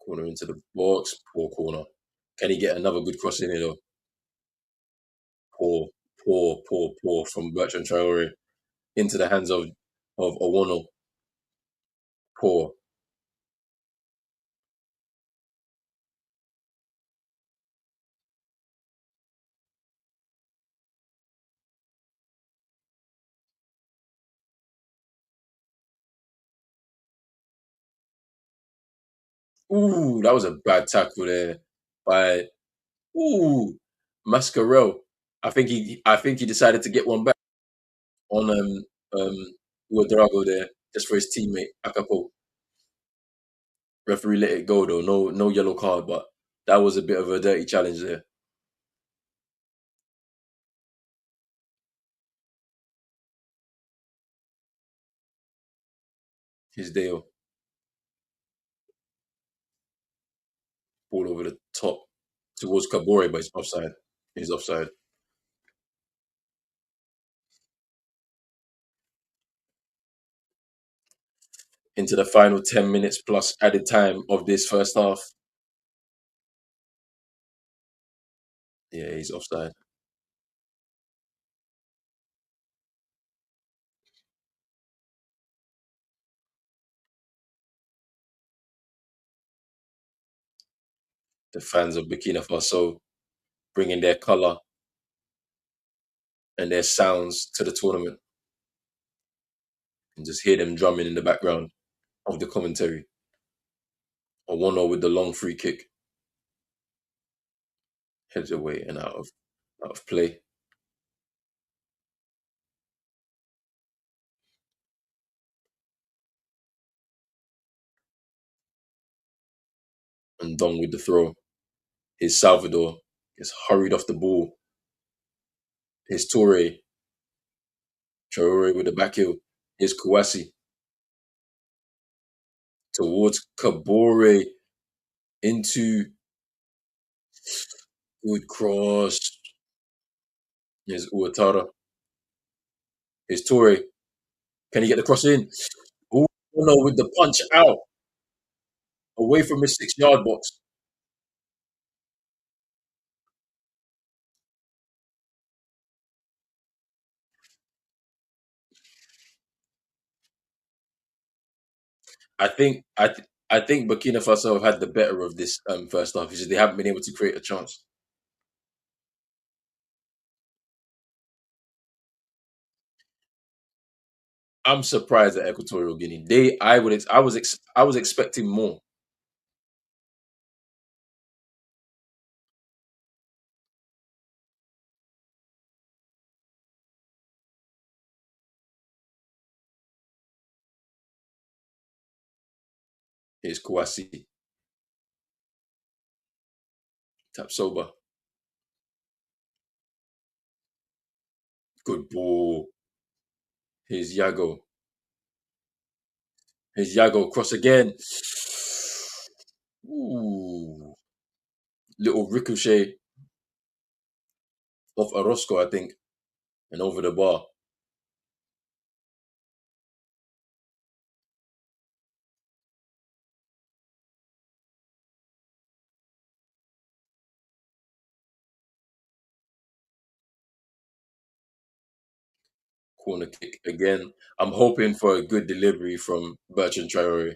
Corner into the box. Poor corner. Can he get another good cross in here though? Poor, poor from Bertrand Traore into the hands of Owono. Poor. Ooh, that was a bad tackle there by Mascarell. I think he decided to get one back on um Uedrago there just for his teammate Akapo. Referee let it go though. No yellow card, but that was a bit of a dirty challenge there. His Dale ball over the top towards Kabore, but he's offside. He's offside. Into the final 10 minutes plus added time of this first half. Yeah, he's offside. The fans of Burkina Faso bringing their colour and their sounds to the tournament. And just hear them drumming in the background of the commentary. Owono with the long free kick. Heads away and out of play. And Dong with the throw. Here's Salvador. Gets hurried off the ball. Here's Toure. Traore with the back heel. Here's Kouassi. Towards Kabore. Into good cross. Here's Uatara. Here's Toure. Can he get the cross in? Oh no, with the punch out. Away from his 6 yard box. I think Burkina Faso have had the better of this first half because they haven't been able to create a chance. I'm surprised at Equatorial Guinea. I was expecting more. Here's Kouassi. Tapsoba. Good ball. Here's Yago. Here's Yago. Cross again. Ooh. Little ricochet off Orozco, I think, and over the bar. Corner kick again. I'm hoping for a good delivery from Bertrand Traore.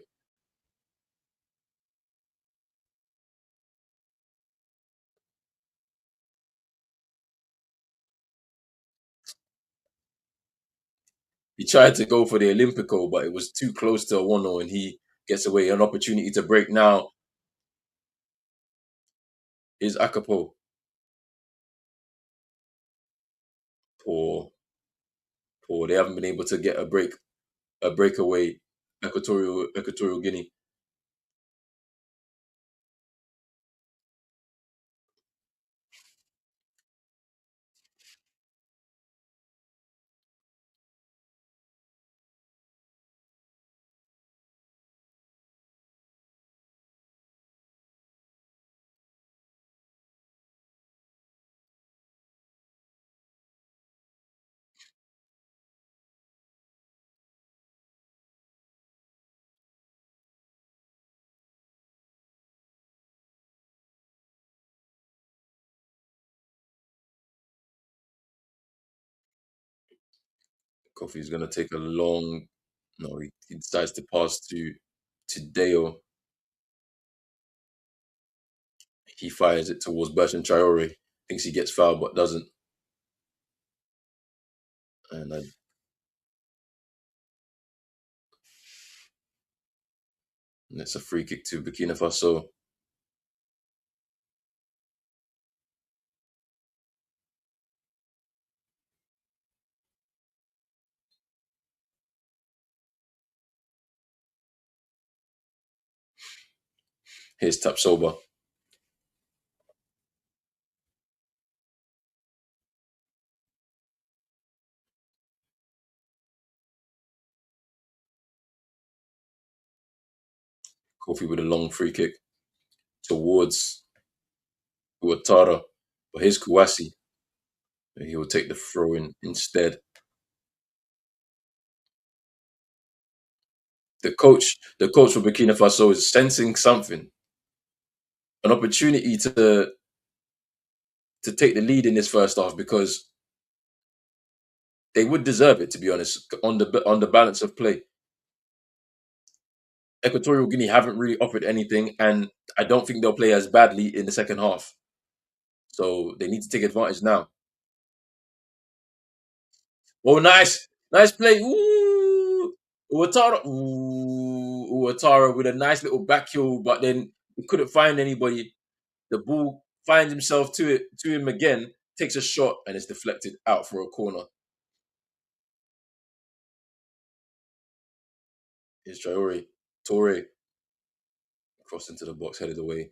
He tried to go for the Olympico, but it was too close to a 1-0, and he gets away. An opportunity to break now is Akapo. Poor, poor. They haven't been able to get a breakaway. Equatorial Guinea. Kofi's gonna take a long. No, he decides to pass to Deo. He fires it towards Bertrand Traore. Thinks he gets fouled, but doesn't. And it's a free kick to Burkina Faso. Here's Tapsoba. Kofi with a long free kick towards Ouattara. But here's Kouassi. He will take the throw in instead. The coach for Burkina Faso is sensing something, an opportunity to take the lead in this first half because they would deserve it, to be honest, on the balance of play. Equatorial Guinea haven't really offered anything, and I don't think they'll play as badly in the second half. So they need to take advantage now. Oh, nice play. Ooh, Ouattara with a nice little back heel, but then he couldn't find anybody. The ball finds himself to him again, takes a shot, and it's deflected out for a corner. Here's Traore. Torre crossed into the box, headed away.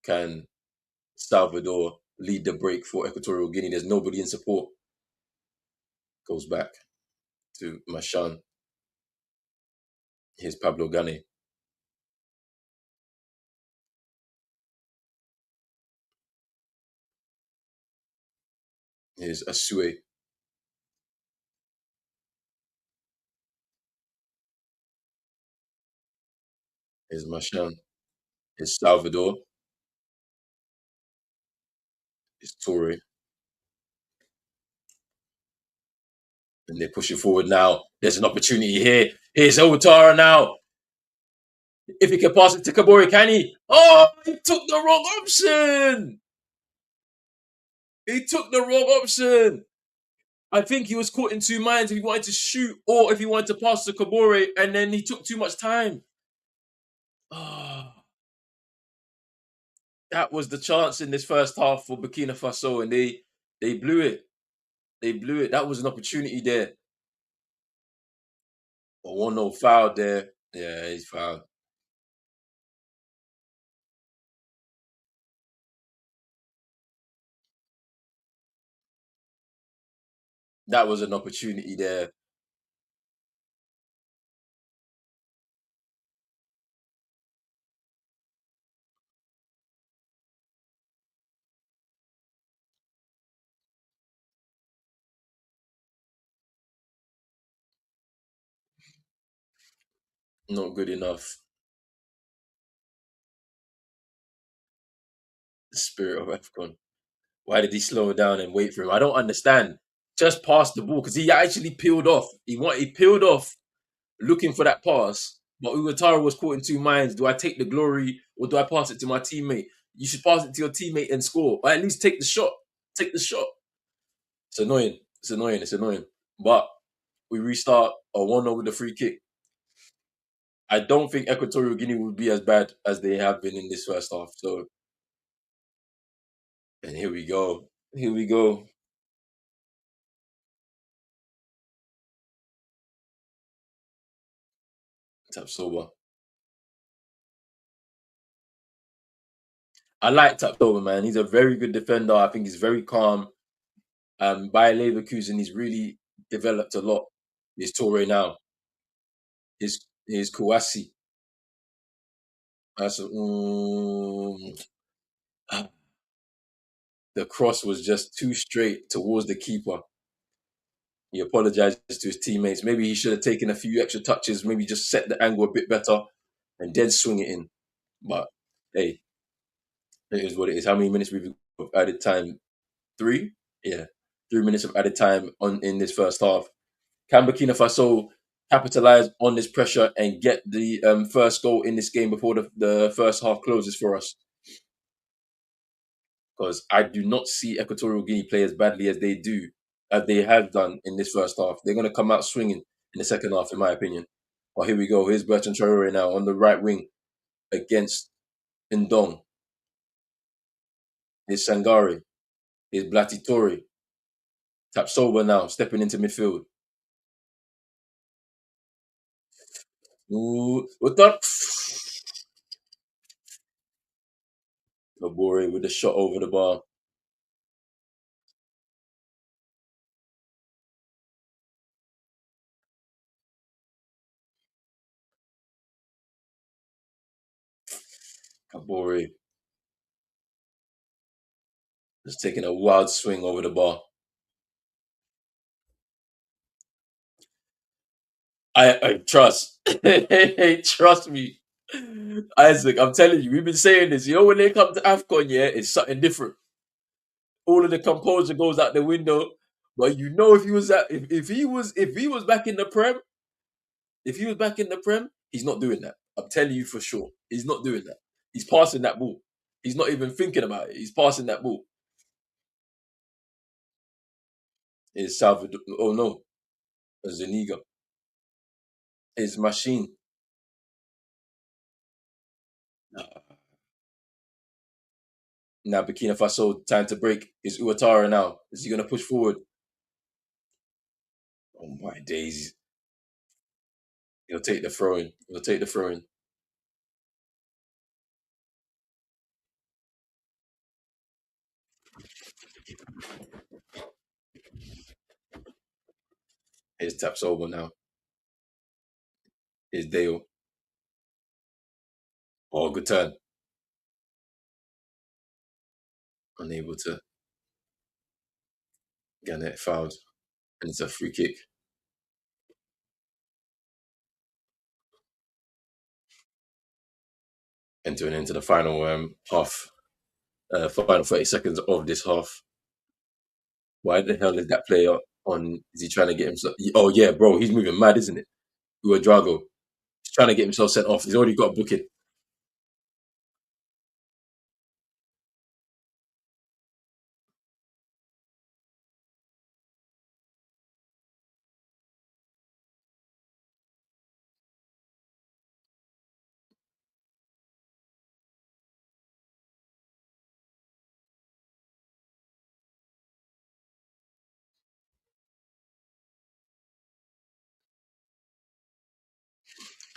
Can Salvador lead the break for Equatorial Guinea? There's nobody in support. Goes back to Machan. Here's Pablo Gane. Here's Asue. Here's Machan. Here's Salvador. Here's Torre. And they're pushing forward now. There's an opportunity here. Here's Ouattara now. If he can pass it to Kabori, can he? Oh, he took the wrong option. He took the wrong option. I think he was caught in two minds if he wanted to shoot or if he wanted to pass to Kabore, and then he took too much time. Oh, that was the chance in this first half for Burkina Faso, and they blew it. They blew it. That was an opportunity there. Oh, no foul there. Yeah, he's fouled. That was an opportunity there. Not good enough. The spirit of Afcon. Why did he slow down and wait for him? I don't understand. Just pass the ball because he actually peeled off. He peeled off looking for that pass, but Uwatara was caught in two minds. Do I take the glory or do I pass it to my teammate? You should pass it to your teammate and score, or at least take the shot. Take the shot. It's annoying. It's annoying. It's annoying. But we restart a 1-0 with the free kick. I don't think Equatorial Guinea will be as bad as they have been in this first half. So, and here we go. Here we go. Tapsoba. I like Tapsoba, man. He's a very good defender. I think he's very calm. By Leverkusen, he's really developed a lot. His Torre now. His Kouassi. That's the cross was just too straight towards the keeper. He apologized to his teammates. Maybe he should have taken a few extra touches, maybe just set the angle a bit better and then swing it in. But hey, it is what it is. How many minutes we've added time? 3? Yeah. 3 minutes of added time on in this first half. Can Burkina Faso capitalize on this pressure and get the first goal in this game before the first half closes for us? Because I do not see Equatorial Guinea play as badly as they have done in this first half. They're going to come out swinging in the second half, in my opinion. Well, here we go. Here's Bertrand Traore now on the right wing against Ndong. Here's Sangare. Here's Blatty Tapsoba now stepping into midfield. Ooh, what the? Labore with the shot over the bar. Kabore just taking a wild swing over the bar. I trust. Trust me. Isaac, I'm telling you, we've been saying this. You know, when they come to Afcon, yeah, it's something different. All of the composure goes out the window. But you know, if he was back in the prem, if he was back in the prem, he's not doing that. I'm telling you for sure, he's not doing that. He's passing that ball. He's not even thinking about it. He's passing that ball. Is Salvador? Oh no, Zuniga. Is Machine. Now Burkina Faso time to break. Is Uatara now? Is he gonna push forward? Oh my days! He'll take the throw in. He'll take the throw in. His taps over now. His Dale. Oh, good turn. Unable to get it fouled. And it's a free kick. Entering into the final half, final 30 seconds of this half. Why the hell is that player on? Is he trying to get himself? Oh, yeah, bro. He's moving mad, isn't it? Drago. He's trying to get himself sent off. He's already got a booking.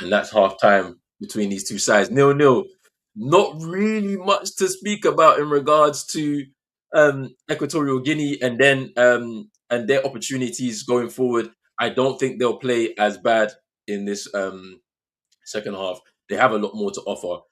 And that's half time between these two sides. 0-0. Not really much to speak about in regards to Equatorial Guinea and then and their opportunities going forward, I don't think they'll play as bad in this second half. They have a lot more to offer.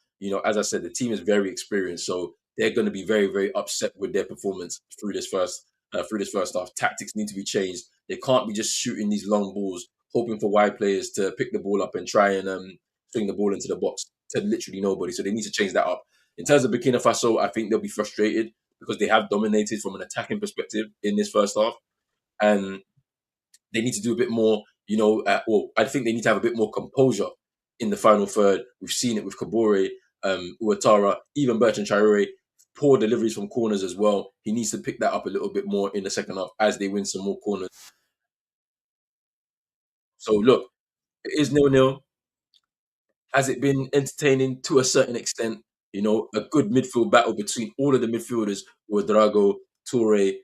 As I said, the team is very experienced, so they're going to be very, very upset with their performance through this first half. Tactics need to be changed. They can't be just shooting these long balls, hoping for wide players to pick the ball up and try and swing the ball into the box to literally nobody. So they need to change that up. In terms of Burkina Faso, I think they'll be frustrated because they have dominated from an attacking perspective in this first half, and they need to do a bit more. Well, I think they need to have a bit more composure in the final third. We've seen it with Kabore, Uatara, even Bertrand Traore. Poor deliveries from corners as well. He needs to pick that up a little bit more in the second half as they win some more corners. So look, it is 0-0. Has it been entertaining to a certain extent? A good midfield battle between all of the midfielders with Drago, Toure,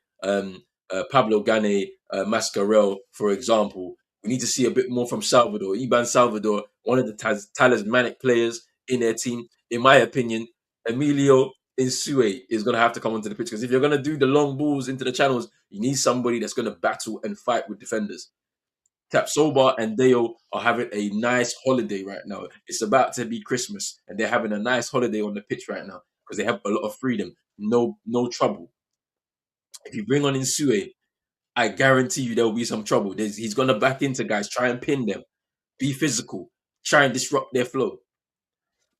Pablo Gane, Mascarell, for example. We need to see a bit more from Salvador. Iban Salvador, one of the talismanic players in their team. In my opinion, Emilio Insue is going to have to come onto the pitch because if you're going to do the long balls into the channels, you need somebody that's going to battle and fight with defenders. Tapsoba and Deo are having a nice holiday right now. It's about to be Christmas, and they're having a nice holiday on the pitch right now because they have a lot of freedom, no trouble. If you bring on Insue, I guarantee you there will be some trouble. He's gonna back into guys, try and pin them, be physical, try and disrupt their flow.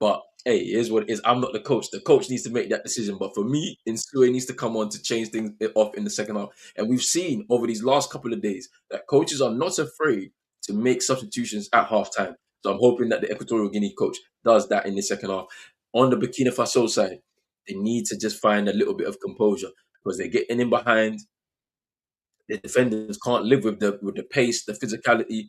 But hey, here's what it is. I'm not the coach. The coach needs to make that decision. But for me, Insue needs to come on to change things off in the second half. And we've seen over these last couple of days that coaches are not afraid to make substitutions at halftime. So I'm hoping that the Equatorial Guinea coach does that in the second half. On the Burkina Faso side, they need to just find a little bit of composure because they're getting in behind. The defenders can't live with the pace, the physicality,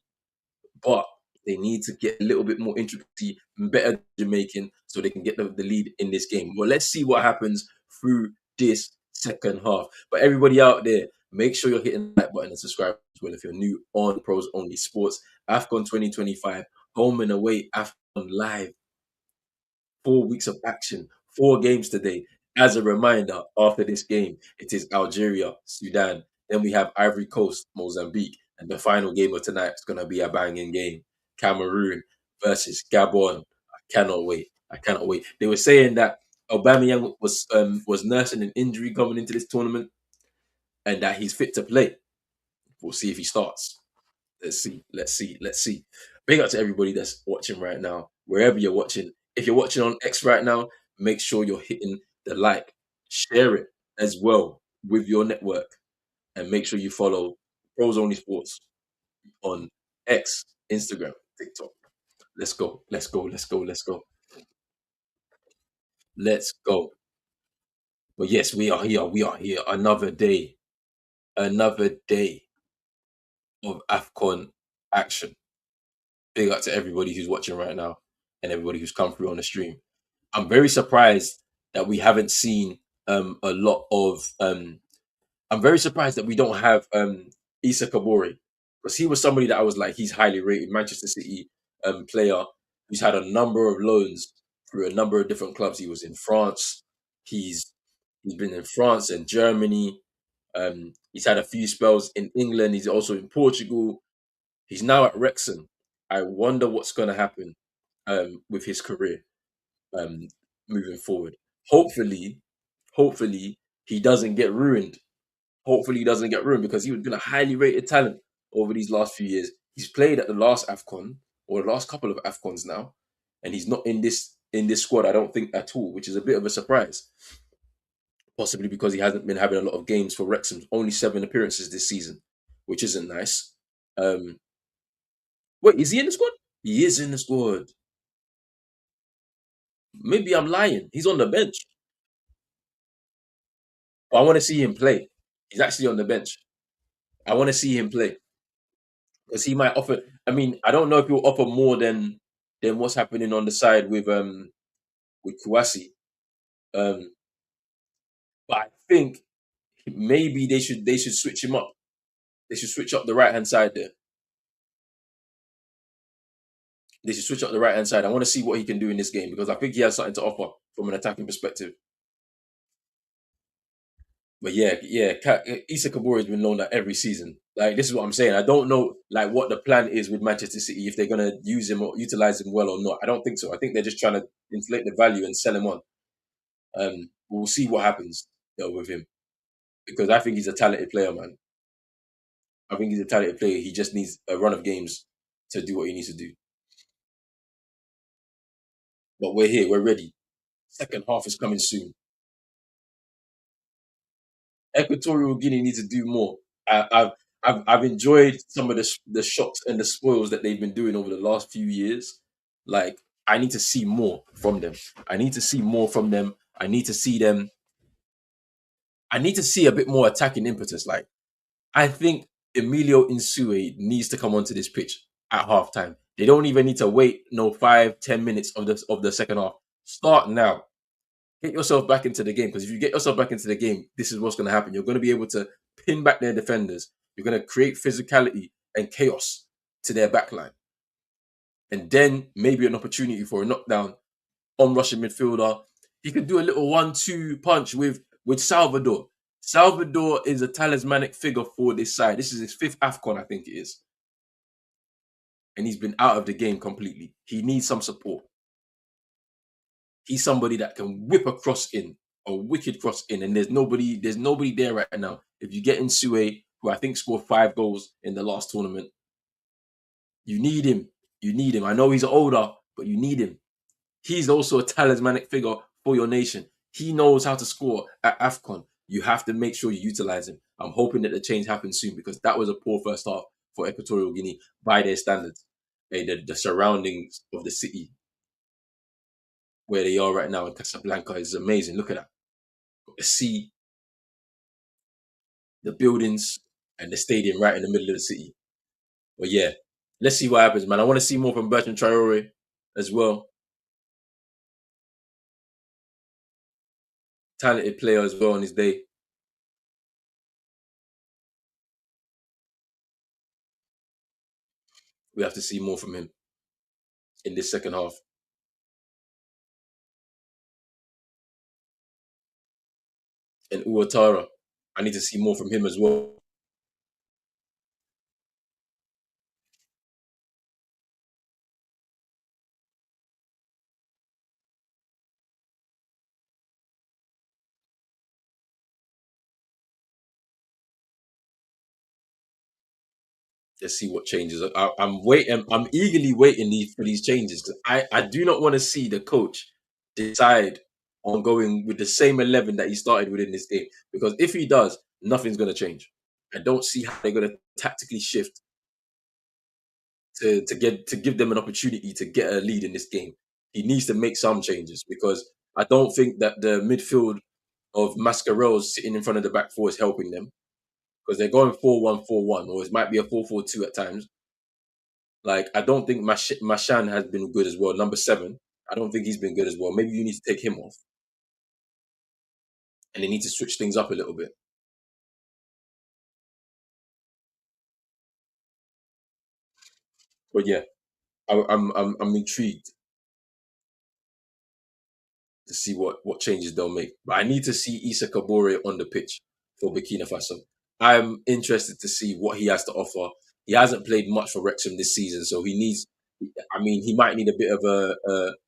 but they need to get a little bit more intricacy and better making so they can get the lead in this game. Well, let's see what happens through this second half. But everybody out there, make sure you're hitting the like button and subscribe as well if you're new on Pros Only Sports. Afcon 2025, home and away, Afcon live. 4 weeks of action, 4 games today. As a reminder, after this game, it is Algeria, Sudan. Then we have Ivory Coast, Mozambique. And the final game of tonight is going to be a banging game. Cameroon versus Gabon. I cannot wait. I cannot wait. They were saying that Aubameyang was nursing an injury coming into this tournament and that he's fit to play. We'll see if he starts. Let's see. Let's see. Let's see. Big up to everybody that's watching right now, wherever you're watching. If you're watching on X right now, make sure you're hitting the like, share it as well with your network, and make sure you follow Pros Only Sports on X, Instagram, TikTok. Let's go. Let's go. Let's go. Let's go. Let's go. But yes, we are here. We are here. Another day. Another day of AFCON action. Big up to everybody who's watching right now and everybody who's come through on the stream. I'm very surprised that we haven't seen a lot of. I'm very surprised that we don't have Issa Kabore because he was somebody that I was like, he's highly rated Manchester City player who's had a number of loans through a number of different clubs. He was in France. He's been in France and Germany. He's had a few spells in England. He's also in Portugal. He's now at Wrexham. I wonder what's going to happen with his career um, moving forward. Hopefully, hopefully he doesn't get ruined. Hopefully he doesn't get ruined because he was been a highly rated talent over these last few years. He's played at the last Afcon or the last couple of Afcons now, and he's not in this squad. I don't think at all, which is a bit of a surprise. Possibly because he hasn't been having a lot of games for Wrexham. Only 7 appearances this season, which isn't nice. Um, Wait, is he in the squad? He is in the squad. Maybe I'm lying. He's on the bench. But I want to see him play. He's actually on the bench. I want to see him play because he might offer. I mean, I don't know if he'll offer more than what's happening on the side with Kouassi. Um, but I think maybe they should switch him up. They should switch up the right hand side there. They should switch up the right hand side. I want to see what he can do in this game because I think he has something to offer from an attacking perspective. But yeah, Issa Kabore has been loaned out every season. Like this is what I'm saying. I don't know like what the plan is with Manchester City if they're gonna use him or utilize him well or not. I don't think so. I think they're just trying to inflate the value and sell him on. We'll see what happens though with him because I think he's a talented player, man. I think he's a talented player. He just needs a run of games to do what he needs to do. But we're here. We're ready. Second half is coming soon. Equatorial Guinea needs to do more. I've enjoyed some of the shots and the spoils that they've been doing over the last few years. Like I need to see more from them. I need to see more from them. I need to see them. I need to see a bit more attacking impetus. Like I think Emilio Insue needs to come onto this pitch at halftime. They don't even need to wait no 5, 10 minutes of the second half. Start now. Get yourself back into the game because if you get yourself back into the game, this is what's going to happen. You're going to be able to pin back their defenders. You're going to create physicality and chaos to their backline, and then maybe an opportunity for a knockdown on Russian midfielder. He could do a little 1-2 punch with Salvador. Salvador is a talismanic figure for this side. This is his fifth Afcon, I think it is, and he's been out of the game completely. He needs some support. He's somebody that can whip a cross in, a wicked cross in, and there's nobody there right now. If you get Insue, who I think scored 5 goals in the last tournament, you need him. You need him. I know he's older, but you need him. He's also a talismanic figure for your nation. He knows how to score at AFCON. You have to make sure you utilize him. I'm hoping that the change happens soon because that was a poor first half for Equatorial Guinea by their standards. The surroundings of the city where they are right now in Casablanca is amazing. Look at that. The sea, the buildings, and the stadium right in the middle of the city. But yeah, let's see what happens, man. I want to see more from Bertrand Traore as well. Talented player as well on his day. We have to see more from him in this second half. And Uatara, I need to see more from him as well. Let's see what changes. I'm waiting. I'm eagerly waiting for these changes because I do not want to see the coach decide on going with the same 11 that he started with in this game. Because if he does, nothing's going to change. I don't see how they're going to tactically shift to give them an opportunity to get a lead in this game. He needs to make some changes because I don't think that the midfield of Mascarell sitting in front of the back four is helping them because they're going 4-1-4-1, or it might be a 4-4-2 at times. Like I don't think Mashan has been good as well. Number 7, I don't think he's been good as well. Maybe you need to take him off, and they need to switch things up a little bit. But yeah, I'm intrigued to see what changes they'll make. But I need to see Issa Kabore on the pitch for Burkina Faso. I'm interested to see what he has to offer. He hasn't played much for Wrexham this season, so he needs. I mean, he might need a bit of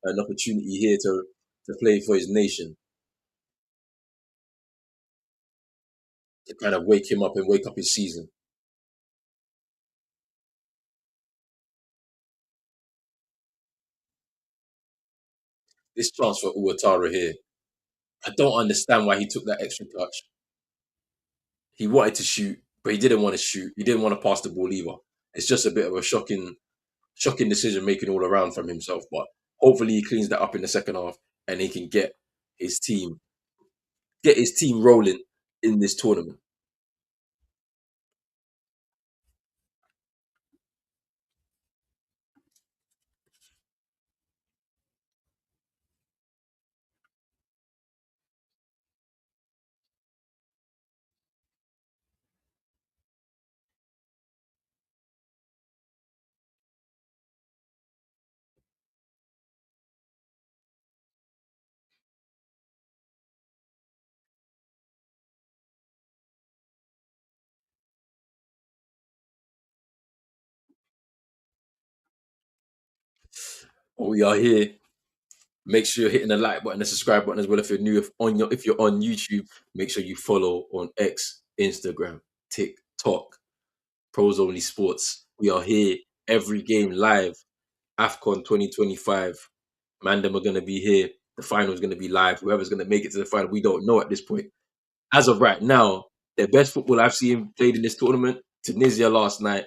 an opportunity here to play for his nation to kind of wake him up and wake up his season. This transfer Uwatara here, I don't understand why he took that extra touch. He wanted to shoot, but he didn't want to shoot. He didn't want to pass the ball either. It's just a bit of a shocking decision making all around from himself. But hopefully he cleans that up in the second half and he can his team get his team rolling in this tournament. But we are here. Make sure you're hitting the like button, the subscribe button as well. If you're new, if you're on YouTube, make sure you follow on X, Instagram, TikTok, Pros Only Sports. We are here every game live. Afcon 2025. Man, them are gonna be here. The final is gonna be live. Whoever's gonna make it to the final, we don't know at this point. As of right now, the best football I've seen played in this tournament: Tunisia last night,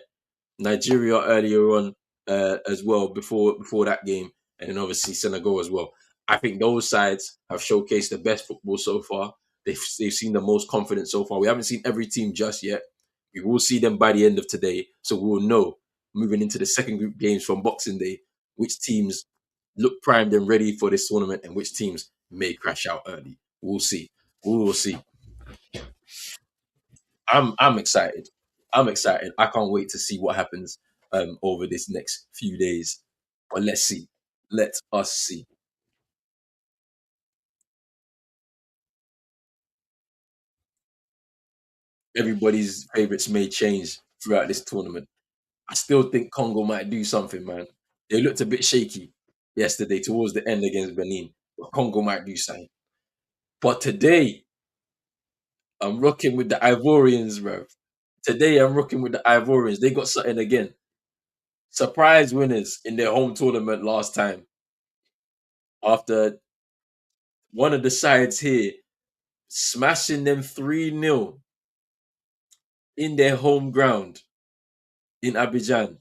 Nigeria earlier on as well before that game, and then obviously Senegal as well. I think those sides have showcased the best football so far. They've seen the most confidence so far. We haven't seen every team just yet. We will see them by the end of today, so we will know moving into the second group games from Boxing Day which teams look primed and ready for this tournament and which teams may crash out early. We'll see. We will see. I'm excited. I'm excited. I can't wait to see what happens over this next few days. But let's see. Let us see. Everybody's favorites may change throughout this tournament. I still think Congo might do something, man. They looked a bit shaky yesterday towards the end against Benin. But Congo might do something. But today, I'm rocking with the Ivorians, bro. Today, I'm rocking with the Ivorians. They got something again. Surprise winners in their home tournament last time. After one of the sides here smashing them 3-0 in their home ground in Abidjan,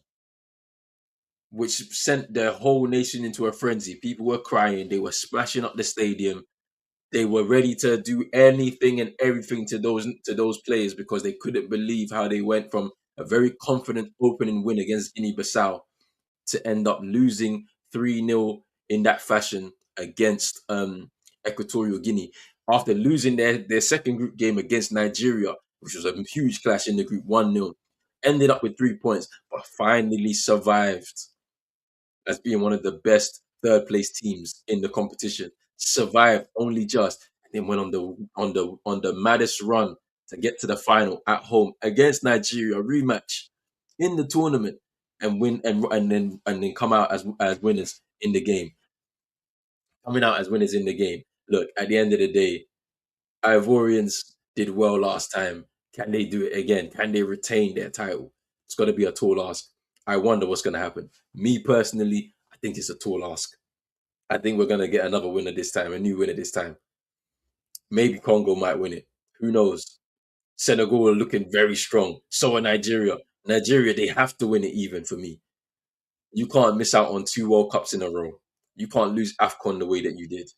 which sent their whole nation into a frenzy. People were crying, they were splashing up the stadium. They were ready to do anything and everything to those players because they couldn't believe how they went from a very confident opening win against Guinea-Bissau to end up losing 3-0 in that fashion against Equatorial Guinea. After losing their second group game against Nigeria, which was a huge clash in the group 1-0, ended up with 3 points, but finally survived as being one of the best third place teams in the competition. Survived only just, and then went on the maddest run to get to the final at home against Nigeria rematch in the tournament and win and then come out as winners in the game. Coming out as winners in the game. Look, at the end of the day, Ivorians did well last time. Can they do it again? Can they retain their title? It's got to be a tall ask. I wonder what's going to happen. Me personally, I think it's a tall ask. I think we're going to get another winner this time, a new winner this time. Maybe Congo might win it. Who knows? Senegal are looking very strong. So are Nigeria. Nigeria, they have to win it even for me. You can't miss out on two World Cups in a row. You can't lose Afcon the way that you did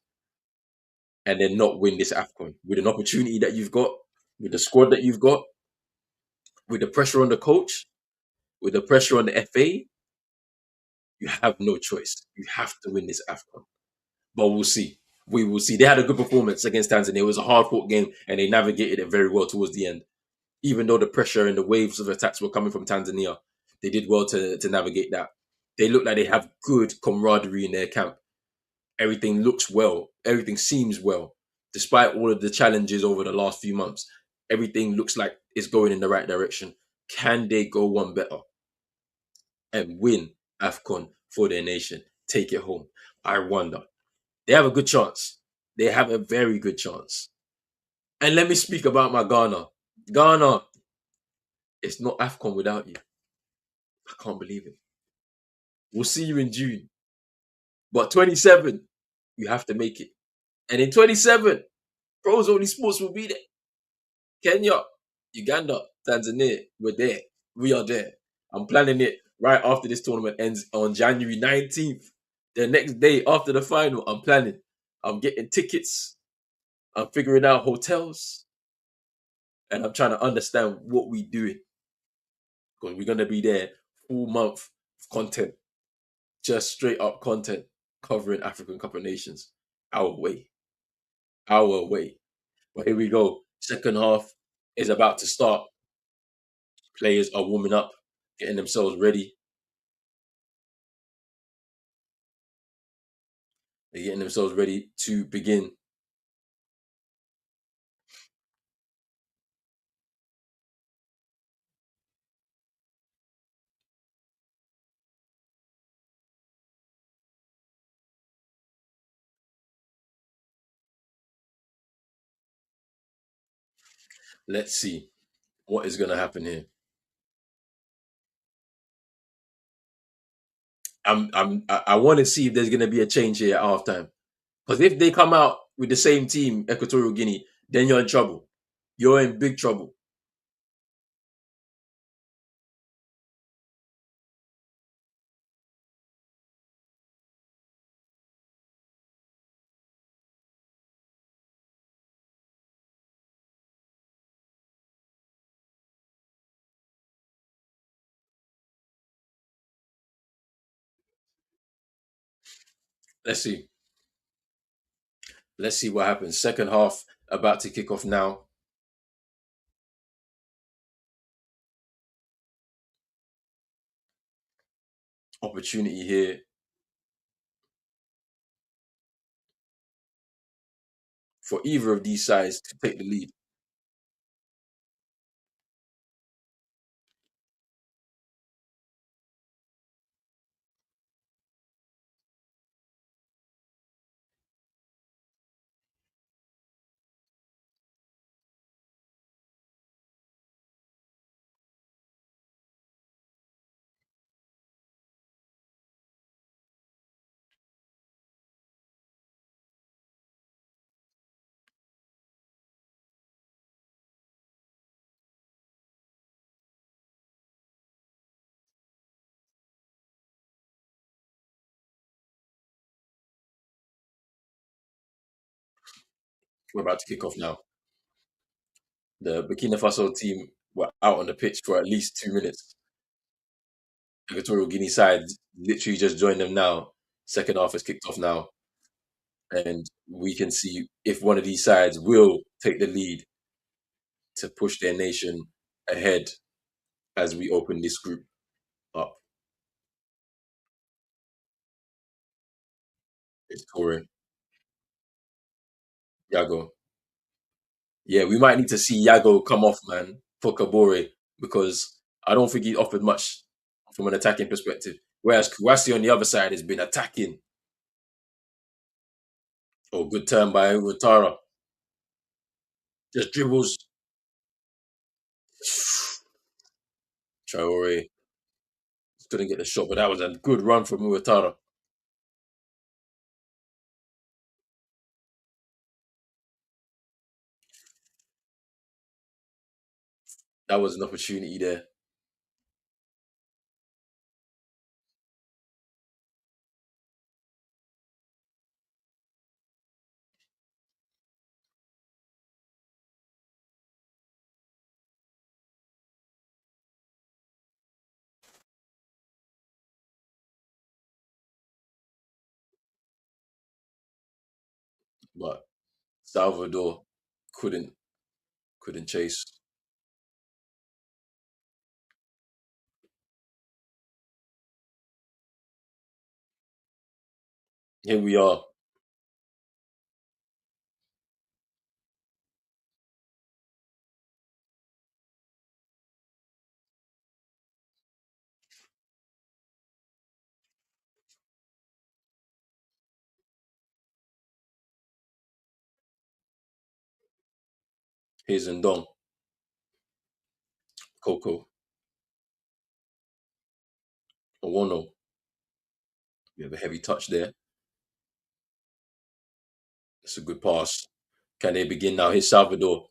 and then not win this Afcon with an opportunity that you've got, with the squad that you've got, with the pressure on the coach, with the pressure on the FA. You have no choice. You have to win this Afcon. But we'll see. We will see. They had a good performance against Tanzania. It was a hard fought game and they navigated it very well towards the end. Even though the pressure and the waves of attacks were coming from Tanzania, they did well to navigate that. They look like they have good camaraderie in their camp. Everything looks well. Everything seems well. Despite all of the challenges over the last few months, everything looks like it's going in the right direction. Can they go one better and win AFCON for their nation? Take it home. I wonder. They have a good chance. They have a very good chance. And let me speak about my Ghana. Ghana, it's not AFCON without you. I can't believe it. We'll see you in June. But 27, you have to make it. And in 27, Pros Only Sports will be there. Kenya, Uganda, Tanzania, we're there. We are there. I'm planning it right after this tournament ends on January 19th. The next day after the final, I'm planning. I'm getting tickets. I'm figuring out hotels. And I'm trying to understand what we doing. Because we're going to be there full month of content. Just straight up content covering African Cup of Nations. Our way. Our way. But here we go. Second half is about to start. Players are warming up, getting themselves ready. They're getting themselves ready to begin. Let's see what is going to happen here. I want to see if there's going to be a change here at halftime. Because if they come out with the same team, Equatorial Guinea, then you're in trouble. You're in big trouble. Let's see. Let's see what happens. Second half about to kick off now. Opportunity here for either of these sides to take the lead. We're about to kick off now. The Burkina Faso team were out on the pitch for at least 2 minutes. Equatorial Guinea side literally just joined them now. Second half has kicked off now. And we can see if one of these sides will take the lead to push their nation ahead as we open this group up. It's Torre, Yago. Yeah, we might need to see Yago come off, man, for Kabore because I don't think he offered much from an attacking perspective. Whereas Kouassi on the other side has been attacking. Oh, good turn by Ouattara. Just dribbles. Traore couldn't get the shot, but that was a good run from Ouattara. That was an opportunity there. But Salvador couldn't couldn't chase. Here we are. Here's Ndong, Coco, Owono. We have a heavy touch there. It's a good pass. Can they begin now? Here's Salvador,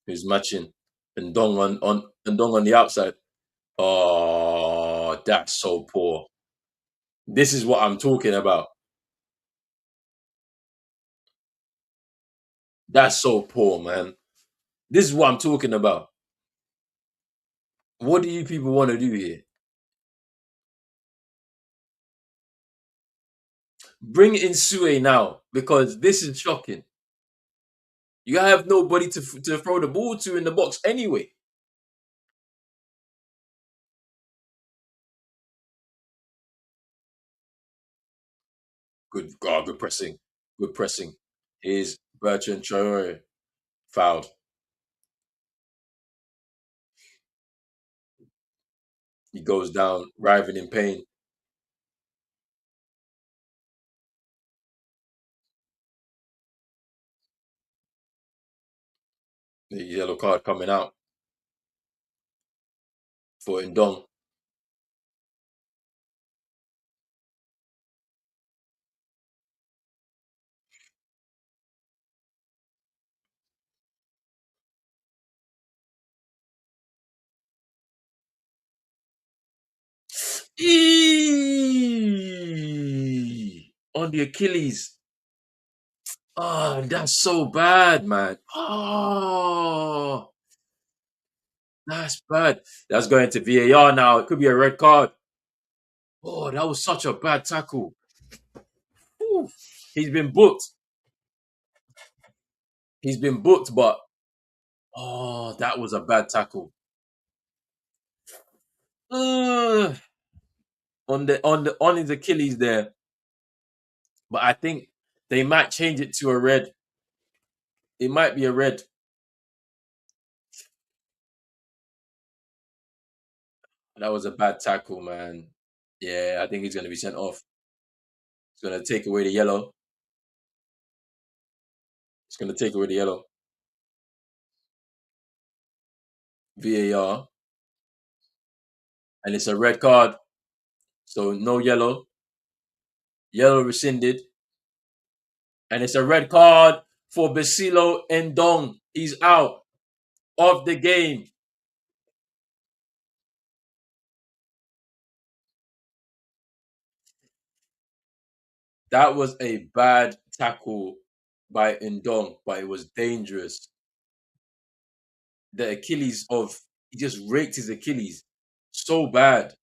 who's matching. Ndong on the outside. Oh, that's so poor. This is what I'm talking about. That's so poor, man. This is what I'm talking about. What do you people want to do here? Bring in Sue now because this is shocking. You have nobody to throw the ball to in the box anyway. Good, God, good pressing. Good pressing. Here's Bertrand Traore. Fouled. He goes down, writhing in pain. The yellow card coming out for Ndong. On the Achilles. Oh, that's so bad, man. Oh, that's bad. That's going to VAR now. It could be a red card. Oh, that was such a bad tackle. Whew. He's been booked. He's been booked, but oh, that was a bad tackle. Uh, on his Achilles there, but I think they might change it to a red. It might be a red. That was a bad tackle, man. Yeah, I think he's going to be sent off. It's going to take away the yellow. It's going to take away the yellow. VAR, and it's a red card. So no yellow. Yellow rescinded, and it's a red card for Basilo Ndong. He's out of the game. That was a bad tackle by Ndong, but it was dangerous. The Achilles of he just raked his Achilles so bad,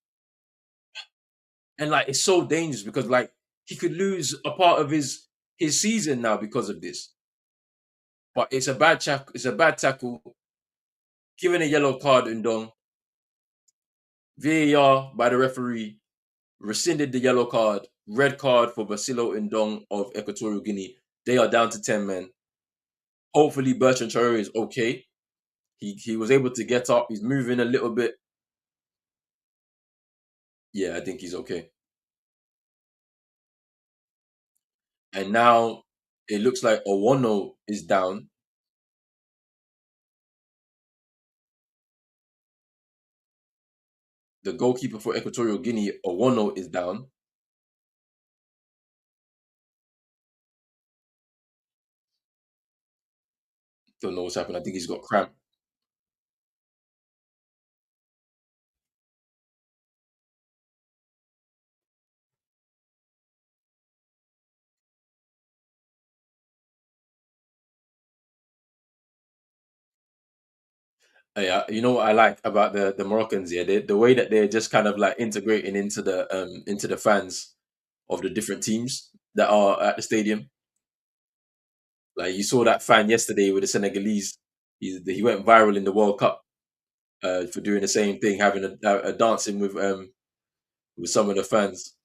and like it's so dangerous because like he could lose a part of his season now because of this. But it's a bad tackle. It's a bad tackle. Given a yellow card, Ndong. VAR by the referee rescinded the yellow card. Red card for Basilo Ndong of Equatorial Guinea. They are down to 10 men. Hopefully, Bertrand Traore is okay. He was able to get up. He's moving a little bit. Yeah, I think he's okay. And now it looks like Owono is down. The goalkeeper for Equatorial Guinea, Owono, is down. Don't know what's happened. I think he's got cramp. Yeah, you know what I like about the Moroccans? Yeah, the way that they're just kind of like integrating into the fans of the different teams that are at the stadium. Like you saw that fan yesterday with the Senegalese. He went viral in the World Cup for doing the same thing, having a dancing with some of the fans.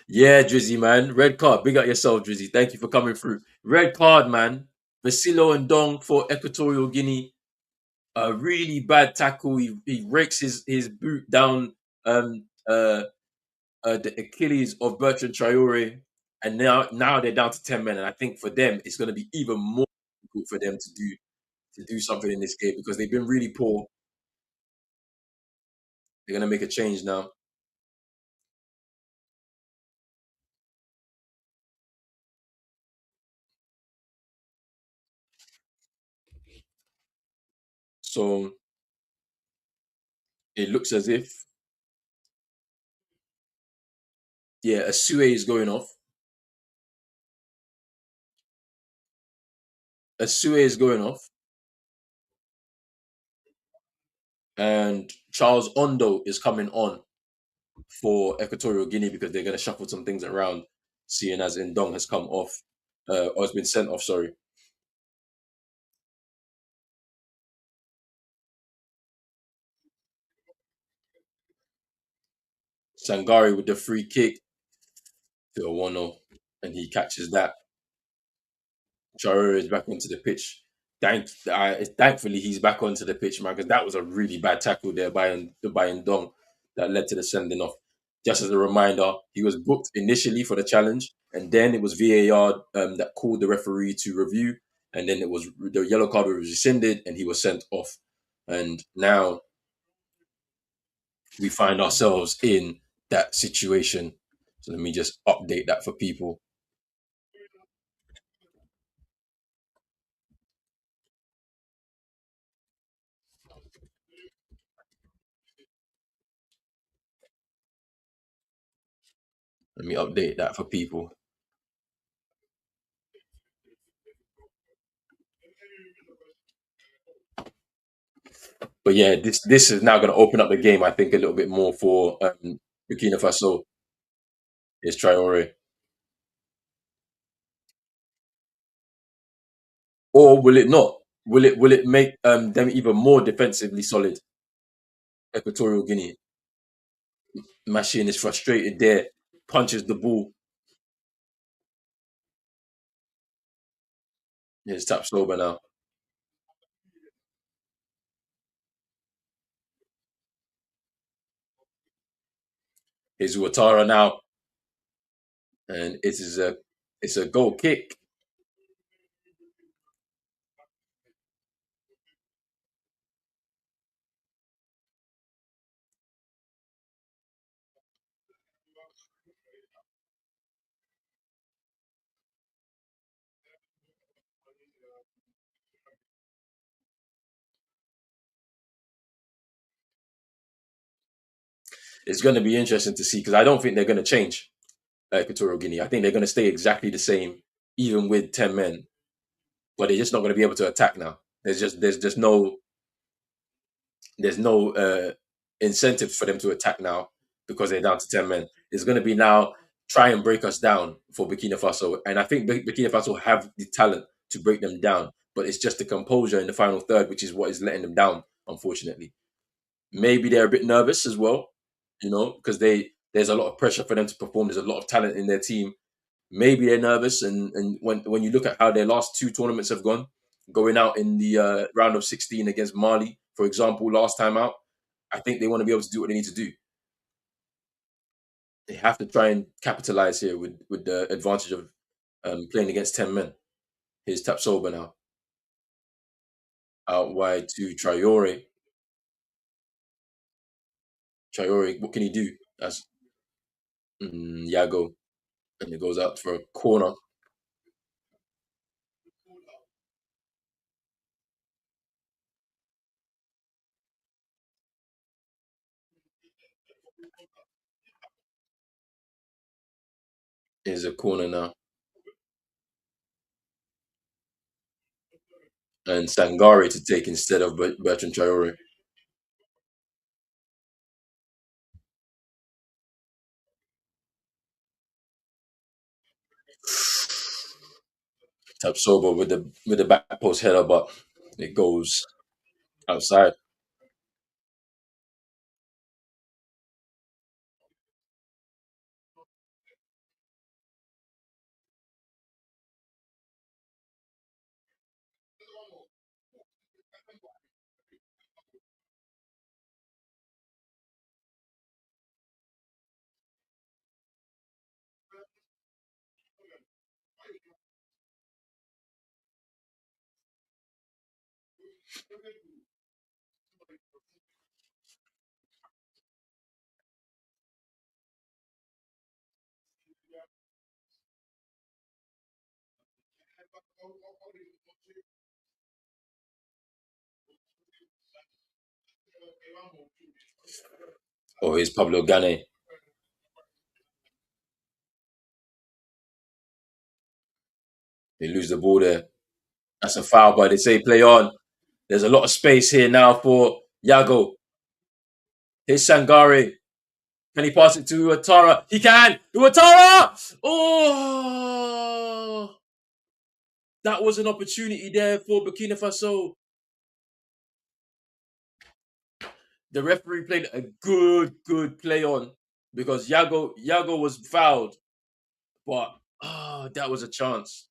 Yeah, Drizzy man, red card. Big up yourself, Drizzy. Thank you for coming through. Red card, man. Vasilo and Dong for Equatorial Guinea. A really bad tackle. He rakes his boot down the Achilles of Bertrand Traore, and now they're down to 10 men. And I think for them, it's going to be even more difficult for them to do something in this game because they've been really poor. They're going to make a change now. So it looks as if a Sue is going off. A Sue is going off, and Charles Ondo is coming on for Equatorial Guinea because they're going to shuffle some things around, seeing as Ndong has come off or has been sent off. Sorry, Sangari with the free kick to Owono, and he catches that. Traore is back onto the pitch. Thankfully, he's back onto the pitch, man, because that was a really bad tackle there by Ndong that led to the sending off. Just as a reminder, he was booked initially for the challenge, and then it was VAR that called the referee to review, and then it was the yellow card was rescinded, and he was sent off. And now we find ourselves in that situation. So let me just update that for people. Let me update that for people. But yeah, this is now going to open up the game, I think, a little bit more for Burkina Faso. Is Traore, or will it not? Will it make them even more defensively solid? Equatorial Guinea. Machine is frustrated there, punches the ball. His taps over now. Here's Ouattara now, and it's a goal kick. It's going to be interesting to see because I don't think they're going to change Equatorial Guinea. I think they're going to stay exactly the same, even with 10 men. But they're just not going to be able to attack now. There's no incentive for them to attack now because they're down to 10 men. It's going to be now try and break us down for Burkina Faso, and I think Burkina Faso have the talent to break them down, but it's just the composure in the final third which is what is letting them down, unfortunately. Maybe they're a bit nervous as well, because there's a lot of pressure for them to perform. There's a lot of talent in their team. Maybe they're nervous, and when you look at how their last two tournaments have gone, going out in the round of 16 against Mali, for example, last time out, I think they want to be able to do what they need to do. They have to try and capitalize here with the advantage of playing against 10 men. Here's Tapsoba now, out wide to Traore. Traore, what can he do? That's Yago, and it goes out for a corner. Here's a corner now, and Sangare to take instead of Bertrand Traore. Tapsoba with the back post header, but it goes outside. Oh, here's Pablo Gane. They lose the ball there. That's a foul, but they say play on. There's a lot of space here now for Yago. Here's Sangare. Can he pass it to Ouattara? He can! Ouattara! Oh! That was an opportunity there for Burkina Faso. The referee played a good play on because Yago was fouled, but that was a chance.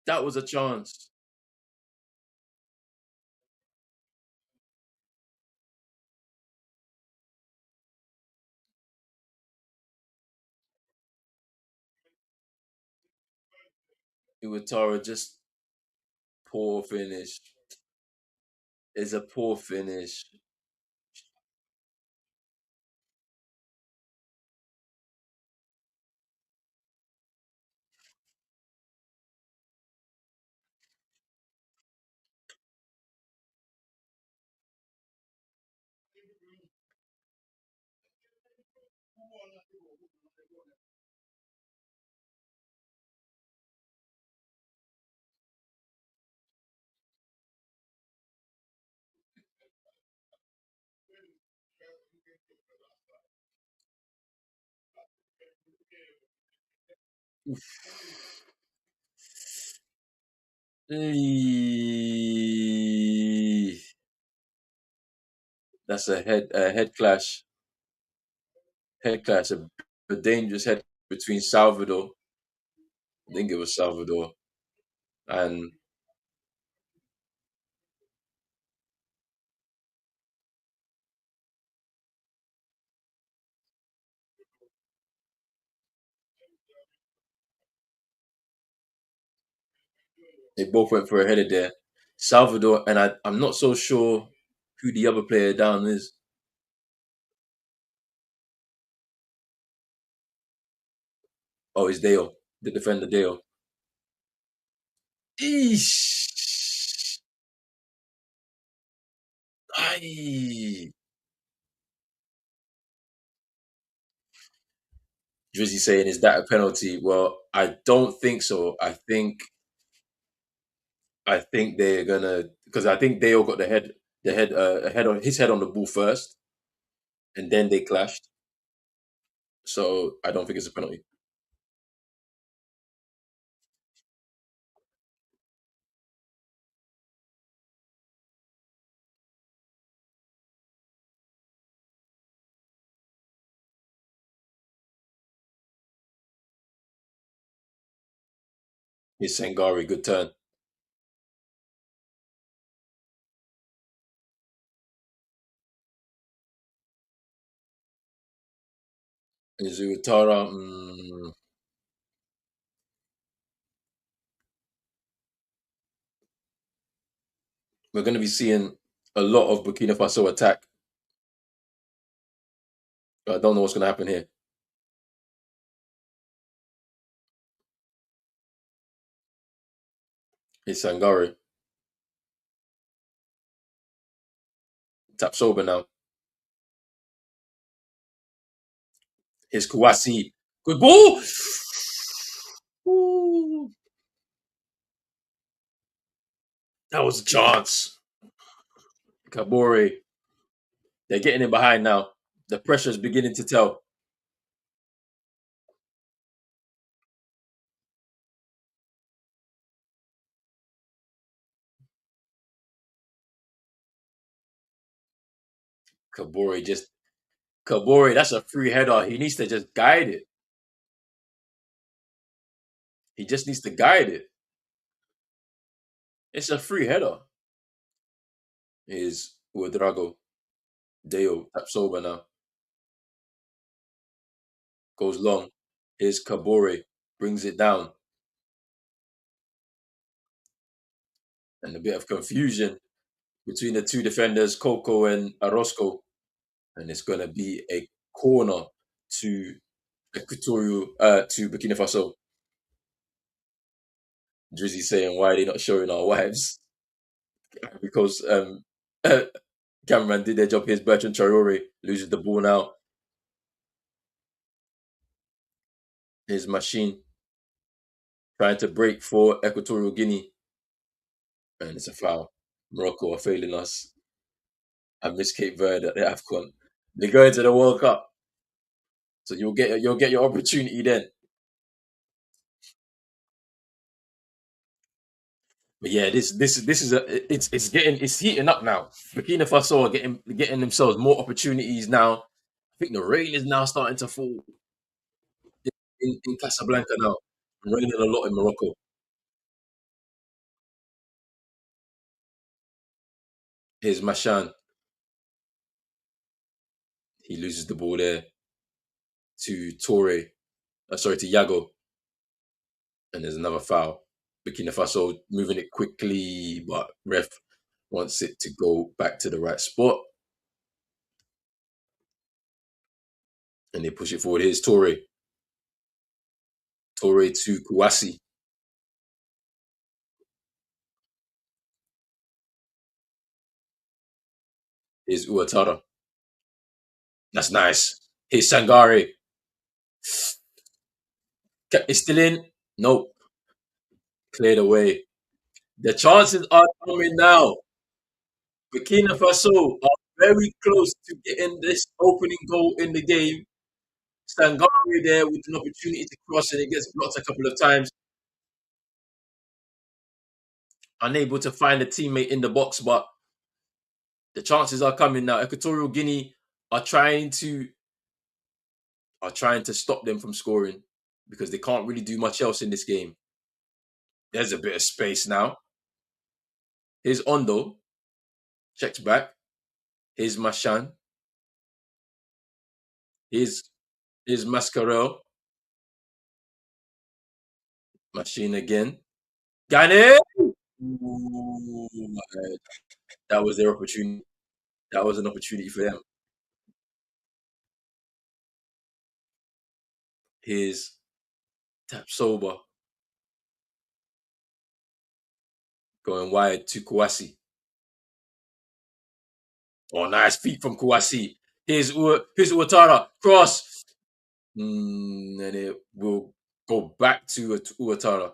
That was a chance. Iwatara just poor finish. It's a poor finish. Eee. That's a head clash. Head clash. A dangerous head between Salvador. I think it was Salvador and they both went for a header there. Salvador and I'm not so sure who the other player down is. Oh, it's Dale, the defender Dale. Eesh. Aye. Drizzy saying, is that a penalty? Well, I don't think so. I think they're gonna because I think Dale got his head on the ball first, and then they clashed. So I don't think it's a penalty. It's Sangari, good turn. Izuatara, we're going to be seeing a lot of Burkina Faso attack. I don't know what's going to happen here. It's Sangari. Tap sober now. Here's Kouassi. Good ball. Ooh, that was a chance. Kabore. They're getting in behind now. The pressure is beginning to tell. Kabore just Kabore, that's a free header. He needs to just guide it. He just needs to guide it. It's a free header. Is Uedrago. Deo taps over now. Goes long. Here's Kabore. Brings it down. And a bit of confusion between the two defenders, Coco and Orozco. And it's going to be a corner to to Burkina Faso. Drizzy saying, why are they not showing our wives? Because cameraman did their job. Here's Bertrand Traore, loses the ball now. Here's Machine trying to break for Equatorial Guinea. And it's a foul. Morocco are failing us. I miss Cape Verde at the Afcon. They go into the World Cup. So you'll get your opportunity then. But yeah, this is it's heating up now. Burkina Faso are getting themselves more opportunities now. I think the rain is now starting to fall in Casablanca now. Raining a lot in Morocco. Here's Mashan. He loses the ball there to Torre. Sorry, to Yago. And there's another foul. Burkina Faso moving it quickly, but ref wants it to go back to the right spot, and they push it forward. Here's Torre. Torre to Kouassi. Here's Uatara. That's nice. Here's Sangare. It's still in. Nope. Cleared away. The chances are coming now. Burkina Faso are very close to getting this opening goal in the game. Sangare there with an opportunity to cross, and it gets blocked a couple of times. Unable to find a teammate in the box, but the chances are coming now. Equatorial Guinea are trying to stop them from scoring because they can't really do much else in this game. There's a bit of space now. Here's Ondo. Checks back. Here's Mashan. Here's Mascarell. Machine again. Gane! Ooh, that was their opportunity. That was an opportunity for them. Here's Tapsoba going wide to Kouassi. Oh, nice feet from Kouassi. Here's Uatara. Cross. And it will go back to Uatara.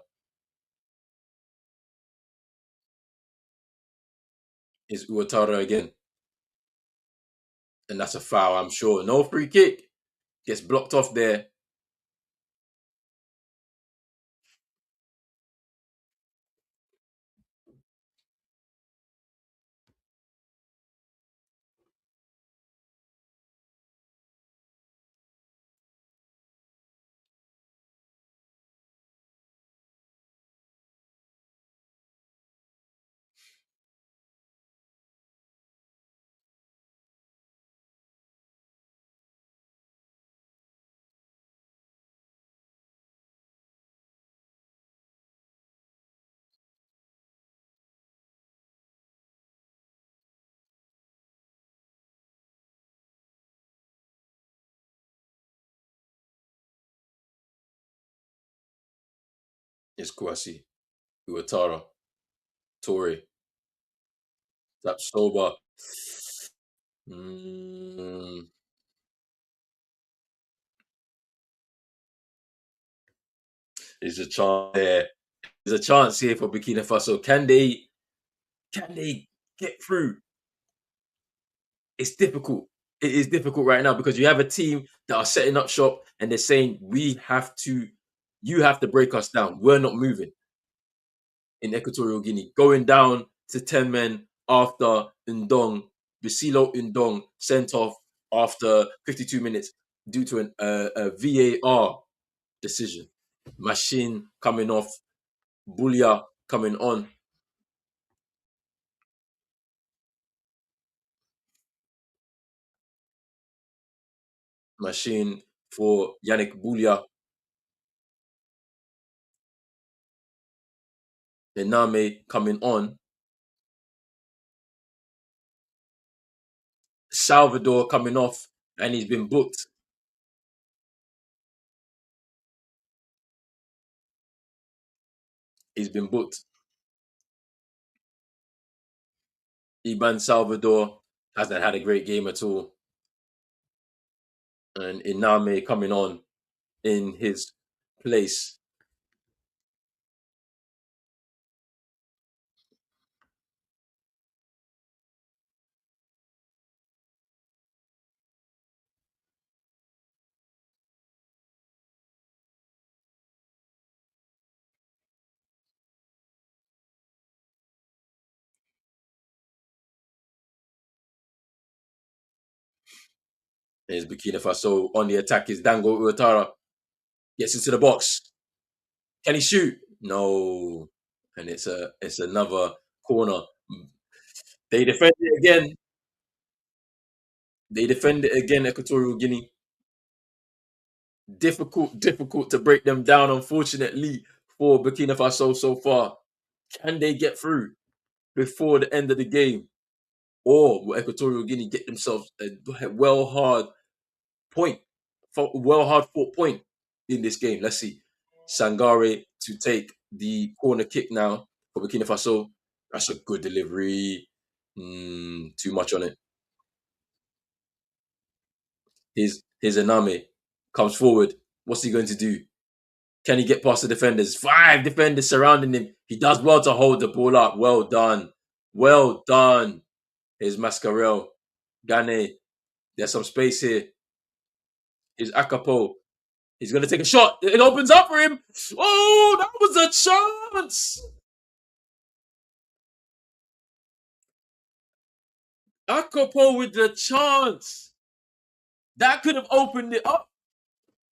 Here's Uatara again. And that's a foul, I'm sure. No free kick. Gets blocked off there. Here's Kouassi. Uatara. Torre. Tapsoba. Mm, there's a chance there. There's a chance here for Burkina Faso. Can they get through? It's difficult. It is difficult right now because you have a team that are setting up shop and they're saying you have to break us down. We're not moving in Equatorial Guinea. Going down to 10 men after Ndong, Basilo Ndong sent off after 52 minutes due to a VAR decision. Machine coming off, Bulia coming on. Machine for Yannick Bulia. Name coming on. Salvador coming off, and he's been booked. He's been booked. Iban Salvador hasn't had a great game at all. And Iname coming on in his place. There's Burkina Faso on the attack is Dango Uatara. Gets into the box. Can he shoot? No. And it's another corner. They defend it again. They defend it again, Equatorial Guinea. Difficult to break them down, unfortunately, for Burkina Faso so far. Can they get through before the end of the game? Or will Equatorial Guinea get themselves a well hard point, well hard fought point in this game? Let's see. Sangare to take the corner kick now for Burkina Faso. That's a good delivery. Too much on it. Here's Aname. Comes forward. What's he going to do? Can he get past the defenders? 5 defenders surrounding him. He does well to hold the ball up. Well done. Well done. Here's Mascarell. Gane. There's some space here. Here's Akapo. He's going to take a shot. It opens up for him. Oh, that was a chance. Akapo with the chance. That could have opened it up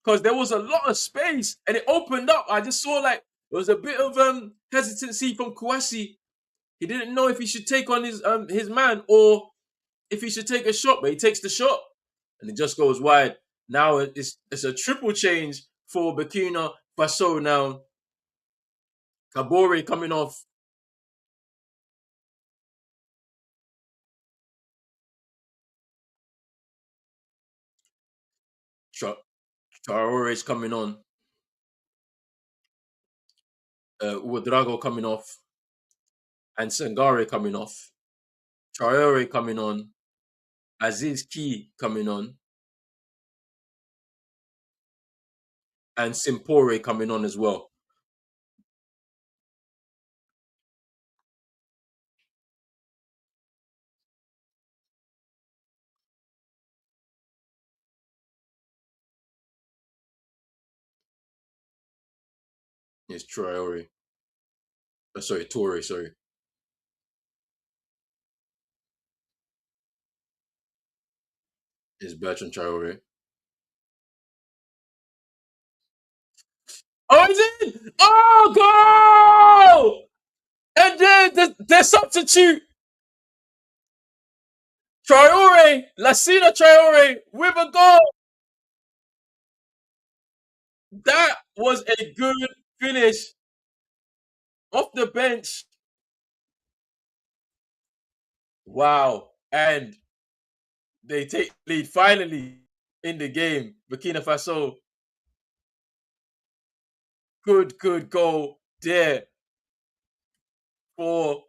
because there was a lot of space and it opened up. I just saw like there was a bit of hesitancy from Kouassi. He didn't know if he should take on his man or if he should take a shot, but he takes the shot and it just goes wide. Now it's a triple change for Burkina Faso now. Kabore coming off. Traore is coming on. Udrago coming off. And Sangare coming off. Traore coming on. Aziz Ki coming on. And Simpore coming on as well. It's Traore. Sorry, Torre, sorry. It's Bertrand Traore. Oh, is it? Oh, goal! And then the substitute, Traore, Lassina Traore, with a goal. That was a good finish off the bench. Wow. And they take lead finally in the game. Burkina Faso, good goal there for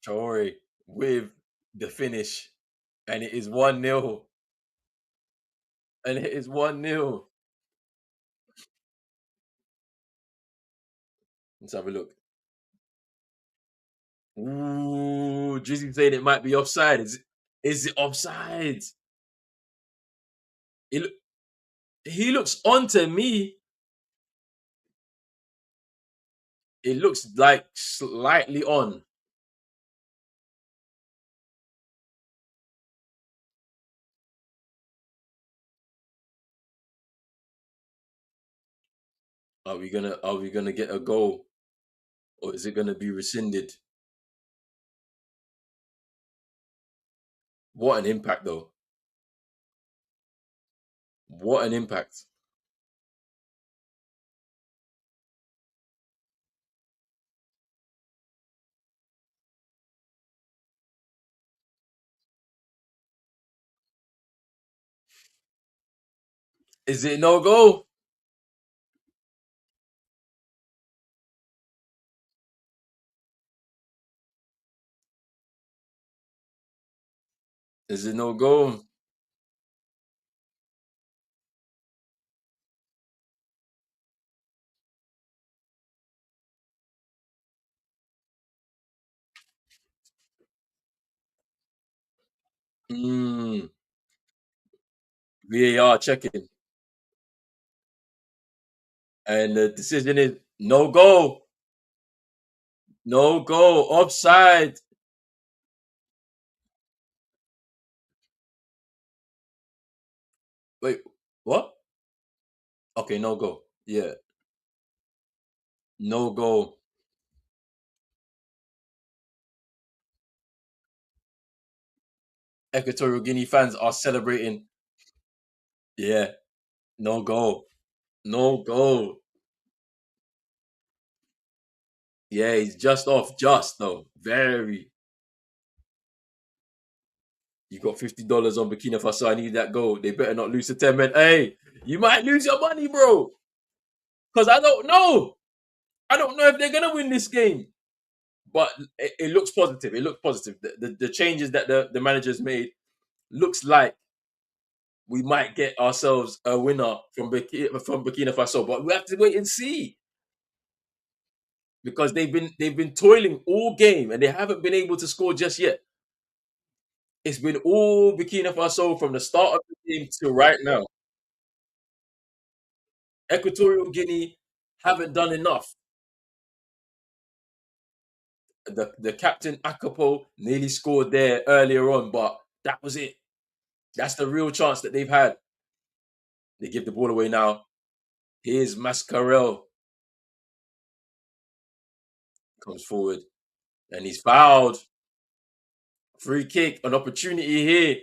Traore with the finish. And it is 1-0. And it is 1-0. Let's have a look. Ooh, Drizzy saying it might be offside. Is it offside? It, he looks on to me. It looks like slightly on. Are we gonna get a goal? Or is it gonna be rescinded? What an impact though. What an impact. Is it no goal? Is it no goal? Mm, VAR checking. And the decision is no goal. No goal. Offside. Wait, what? Okay, no goal. Yeah, no goal. Equatorial Guinea fans are celebrating. Yeah, no goal. No goal. Yeah, he's just off. Just though. Very. You got $50 on Burkina Faso. I need that goal. They better not lose to 10 men. Hey, you might lose your money, bro. Because I don't know. I don't know if they're gonna win this game. But it looks positive. It looks positive. The changes that the managers made looks like we might get ourselves a winner from Burkina Faso. But we have to wait and see because they've been toiling all game and they haven't been able to score just yet. It's been all Burkina Faso from the start of the game to right now. Equatorial Guinea haven't done enough. The captain Akapo nearly scored there earlier on, but that was it. That's the real chance that they've had. They give the ball away now. Here's Mascarell comes forward and he's fouled. Free kick, an opportunity here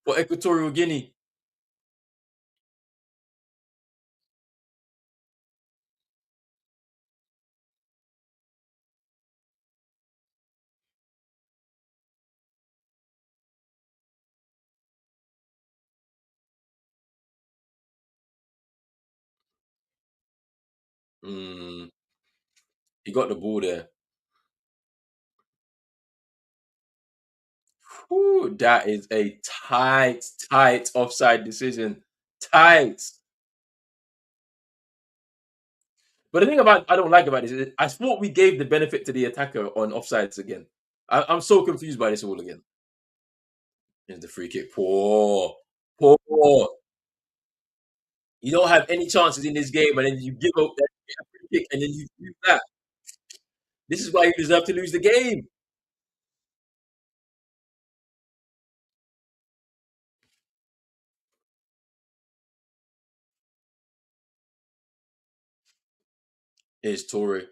for Equatorial Guinea. Mm, he got the ball there. Whew, that is a tight offside decision. Tight. But the thing about I don't like about this is I thought we gave the benefit to the attacker on offsides again. I'm so confused by this all again. Here's the free kick. Poor. Poor. You don't have any chances in this game, and then you give up that free kick, and then you do that. This is why you deserve to lose the game. Here's Torre.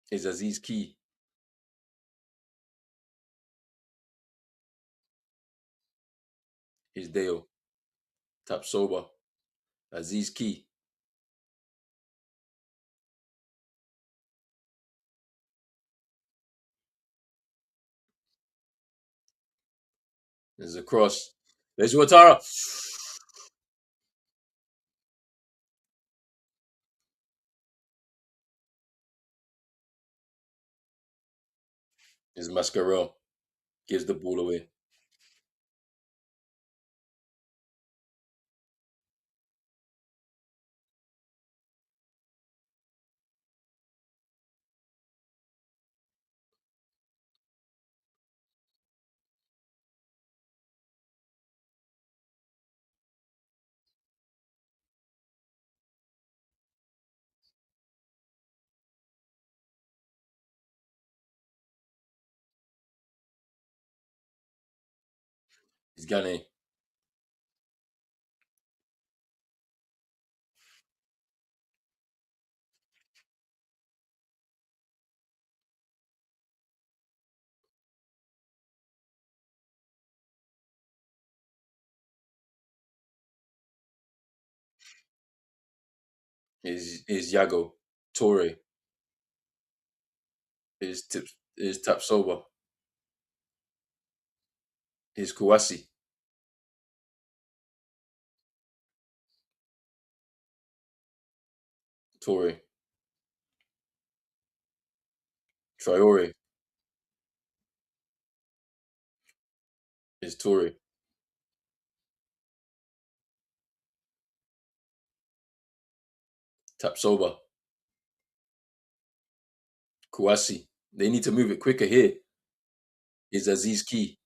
Here's Aziz Key. Here's Dale. Tapsoba. Aziz Key. There's a cross. There's Ouattara. There's Mascarell. Gives the ball away. He's Gane. Is Yago. Torre. Is Tapsoba. Is Kouassi. Torre. Traore. Is Torre. Tapsoba. Kouassi. They need to move it quicker here. Is Aziz Key.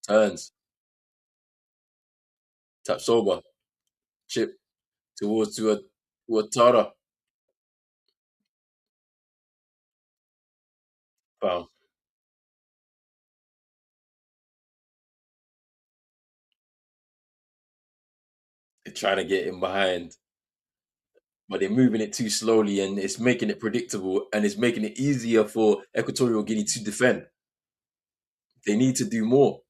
Turns. Tapsoba. Chip towards to a Ouattara. Foul. They're trying to get him behind. but they're moving it too slowly, and it's making it predictable, and it's making it easier for Equatorial Guinea to defend. They need to do more.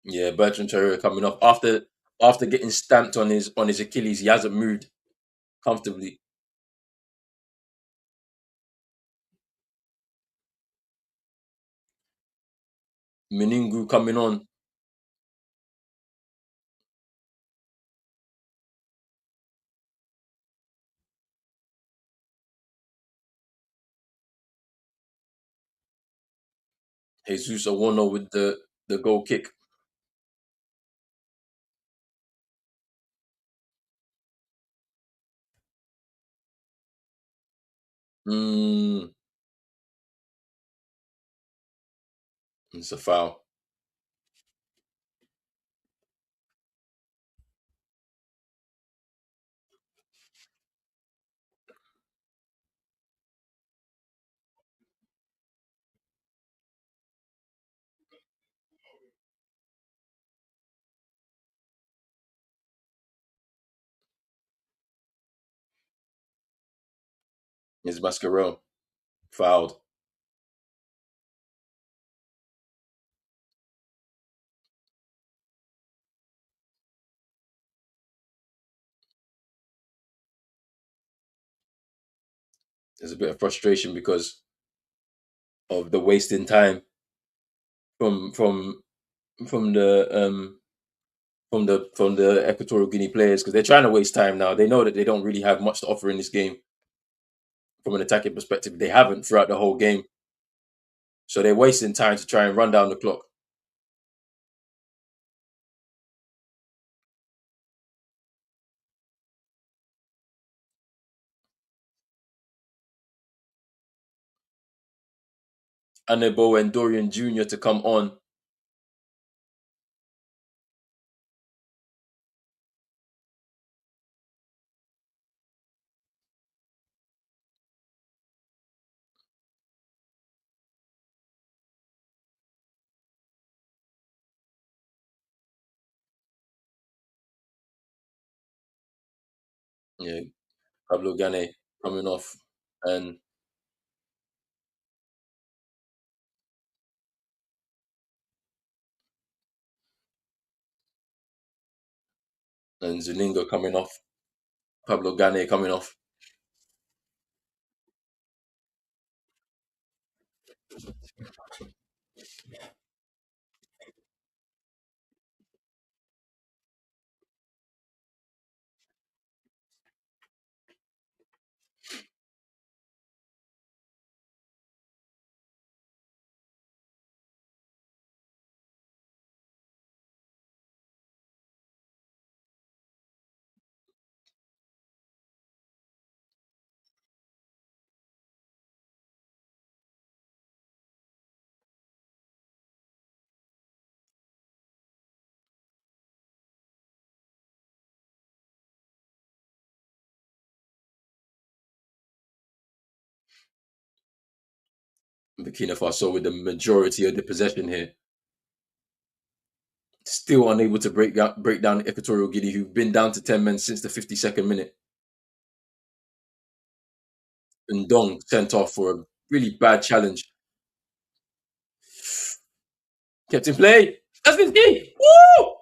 Yeah, Bertrand Traore coming off after getting stamped on his Achilles. He hasn't moved comfortably. Meningu coming on. Jesus Owono with the goal kick. Mm, it's a foul. It's Mascarell fouled. There's a bit of frustration because of the wasting time from from from the from the Equatorial Guinea players, because they're trying to waste time now. They know that they don't really have much to offer in this game from an attacking perspective. They haven't throughout the whole game, so they're wasting time to try and run down the clock. Anebo and Dorian Jr. to come on. Yeah, Pablo Gane coming off, and Zulinga coming off. Pablo Gane coming off. Burkina Faso with the majority of the possession here, still unable to break down Equatorial Guinea, who've been down to 10 men since the 52nd minute. And Dong sent off for a really bad challenge. Kept in play. That's the key. Woo!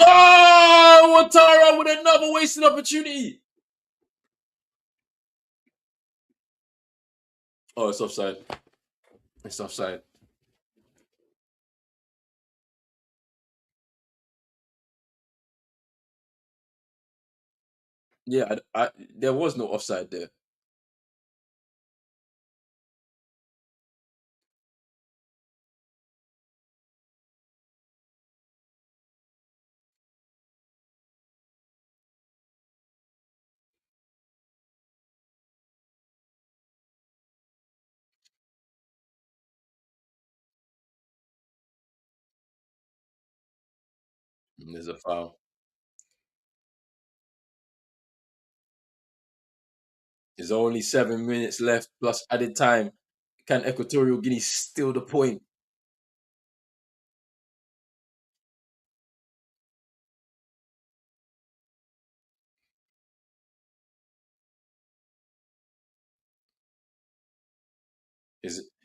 Oh, Watara with another wasted opportunity. Oh, it's offside. It's offside. Yeah, there was no offside there. And there's a foul. There's only 7 minutes left plus added time. Can Equatorial Guinea steal the point?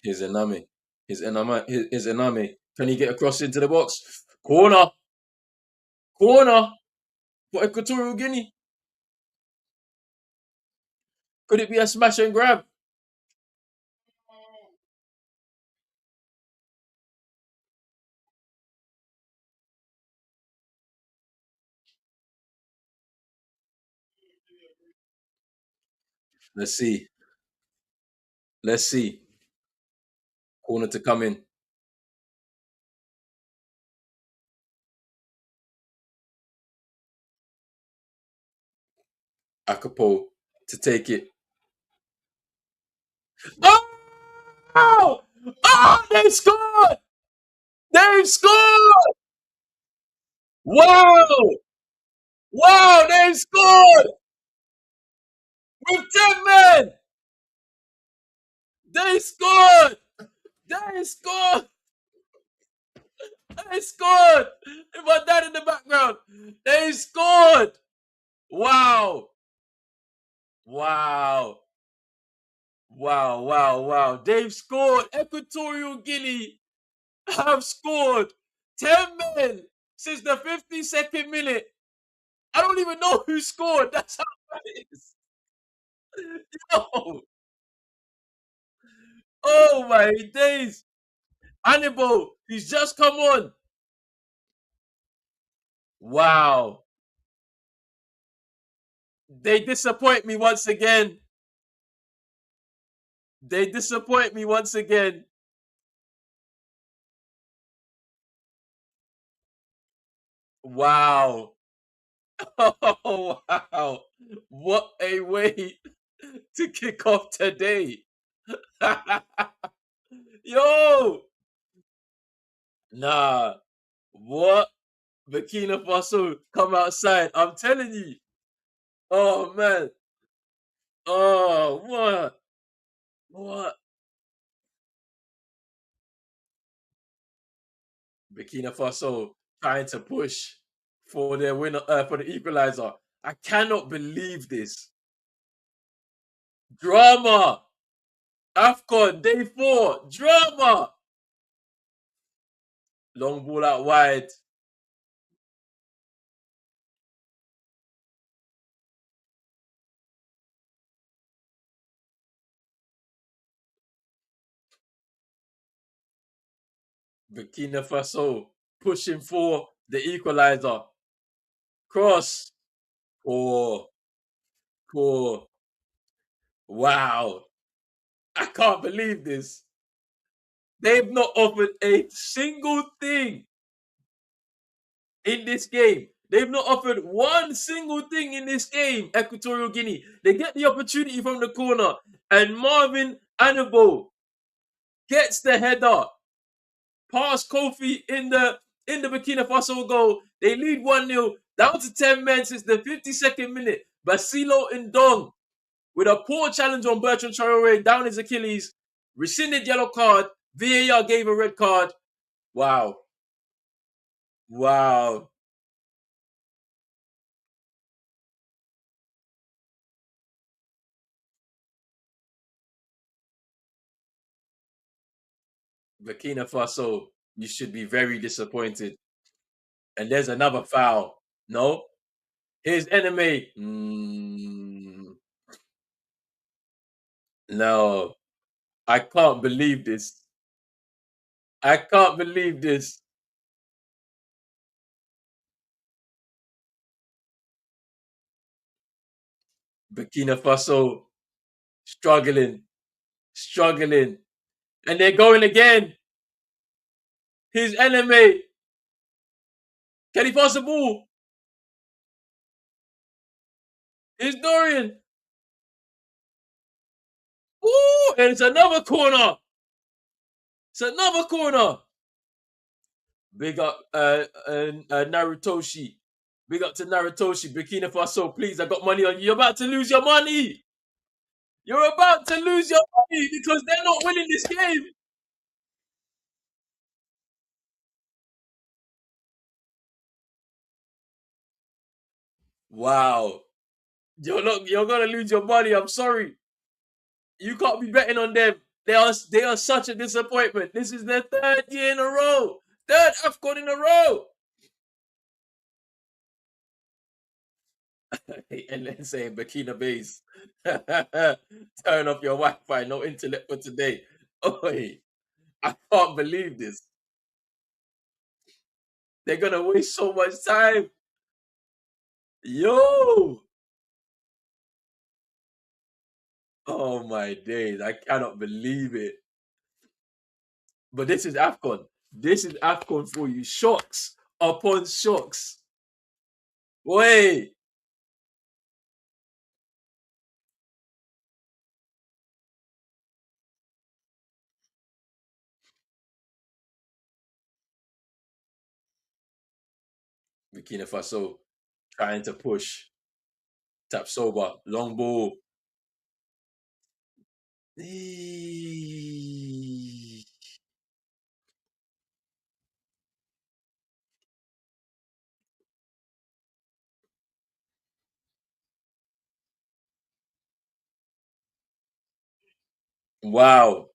Here's Ename. Here's Ename. Can he get across into the box? Corner. Corner for Equatorial Guinea. Could it be a smash and grab? Let's see. Let's see. Corner to come in. Akapo to take it. Oh! Oh, they scored! They've scored! Wow! Wow, they've scored! With 10 men! They scored! They scored! They scored! With my dad in the background. They scored! Wow! Wow! Wow, wow, wow. They've scored. Equatorial Guinea have scored 10 men since the 52nd minute. I don't even know who scored. That's how it is. Yo. Oh my days. Hannibal, he's just come on. Wow. They disappoint me once again. They disappoint me once again. Wow. Oh, wow. What a way to kick off today. Yo. Nah. What? Burkina Faso, come outside. I'm telling you. Oh, man. Oh, what? What? Burkina Faso trying to push for their winner, for the equalizer. I cannot believe this. Drama. Afcon, day 4. Drama. Long ball out wide. Burkina Faso pushing for the equalizer. Cross. Oh, oh, wow. I can't believe this. They've not offered a single thing in this game. They've not offered one single thing in this game, Equatorial Guinea. They get the opportunity from the corner, and Marvin Anabo gets the header past Kofi in the Burkina Faso goal. They lead 1-0, down to 10 men since the 52nd minute. Basilo Ndong with a poor challenge on Bertrand Traore down his Achilles, rescinded yellow card. VAR gave a red card. Wow. Wow. Burkina Faso, you should be very disappointed. And there's another foul. No? His enemy. No. I can't believe this. I can't believe this. Burkina Faso struggling, struggling. And they're going again. His enemy. Can he pass the ball? It's Dorian. Ooh, and it's another corner. It's another corner. Big up Narutoshi. Big up to Narutoshi. Burkina Faso, please. I got money on you. You're about to lose your money. You're about to lose your money because they're not winning this game. Wow. You're gonna lose your money. I'm sorry. You can't be betting on them. They are such a disappointment. This is their third year in a row. Third Afcon in a row. And let's say Burkina Base. Turn off your Wi-Fi, no internet for today. Oi, I can't believe this. They're gonna waste so much time. Yo! Oh my days. I cannot believe it. But this is AFCON. This is AFCON for you. Shocks upon shocks. Wait. Burkina Faso trying to push. Tap sober. Long ball. Eeeeee. Wow.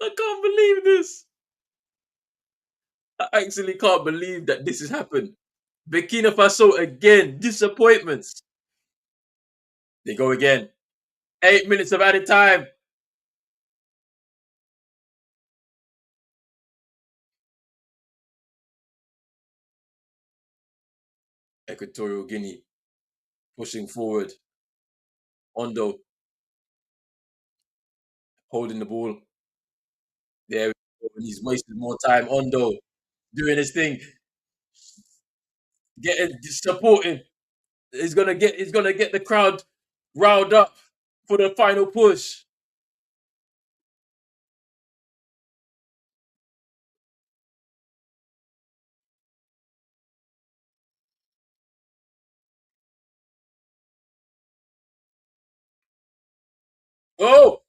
I can't believe this. I actually can't believe that this has happened. Burkina Faso again. Disappointments. They go again. 8 minutes of added time. Equatorial Guinea pushing forward. Ondo holding the ball. There we go. And he's wasted more time. Ondo doing his thing, getting supporting. He's gonna get the crowd riled up for the final push. Oh!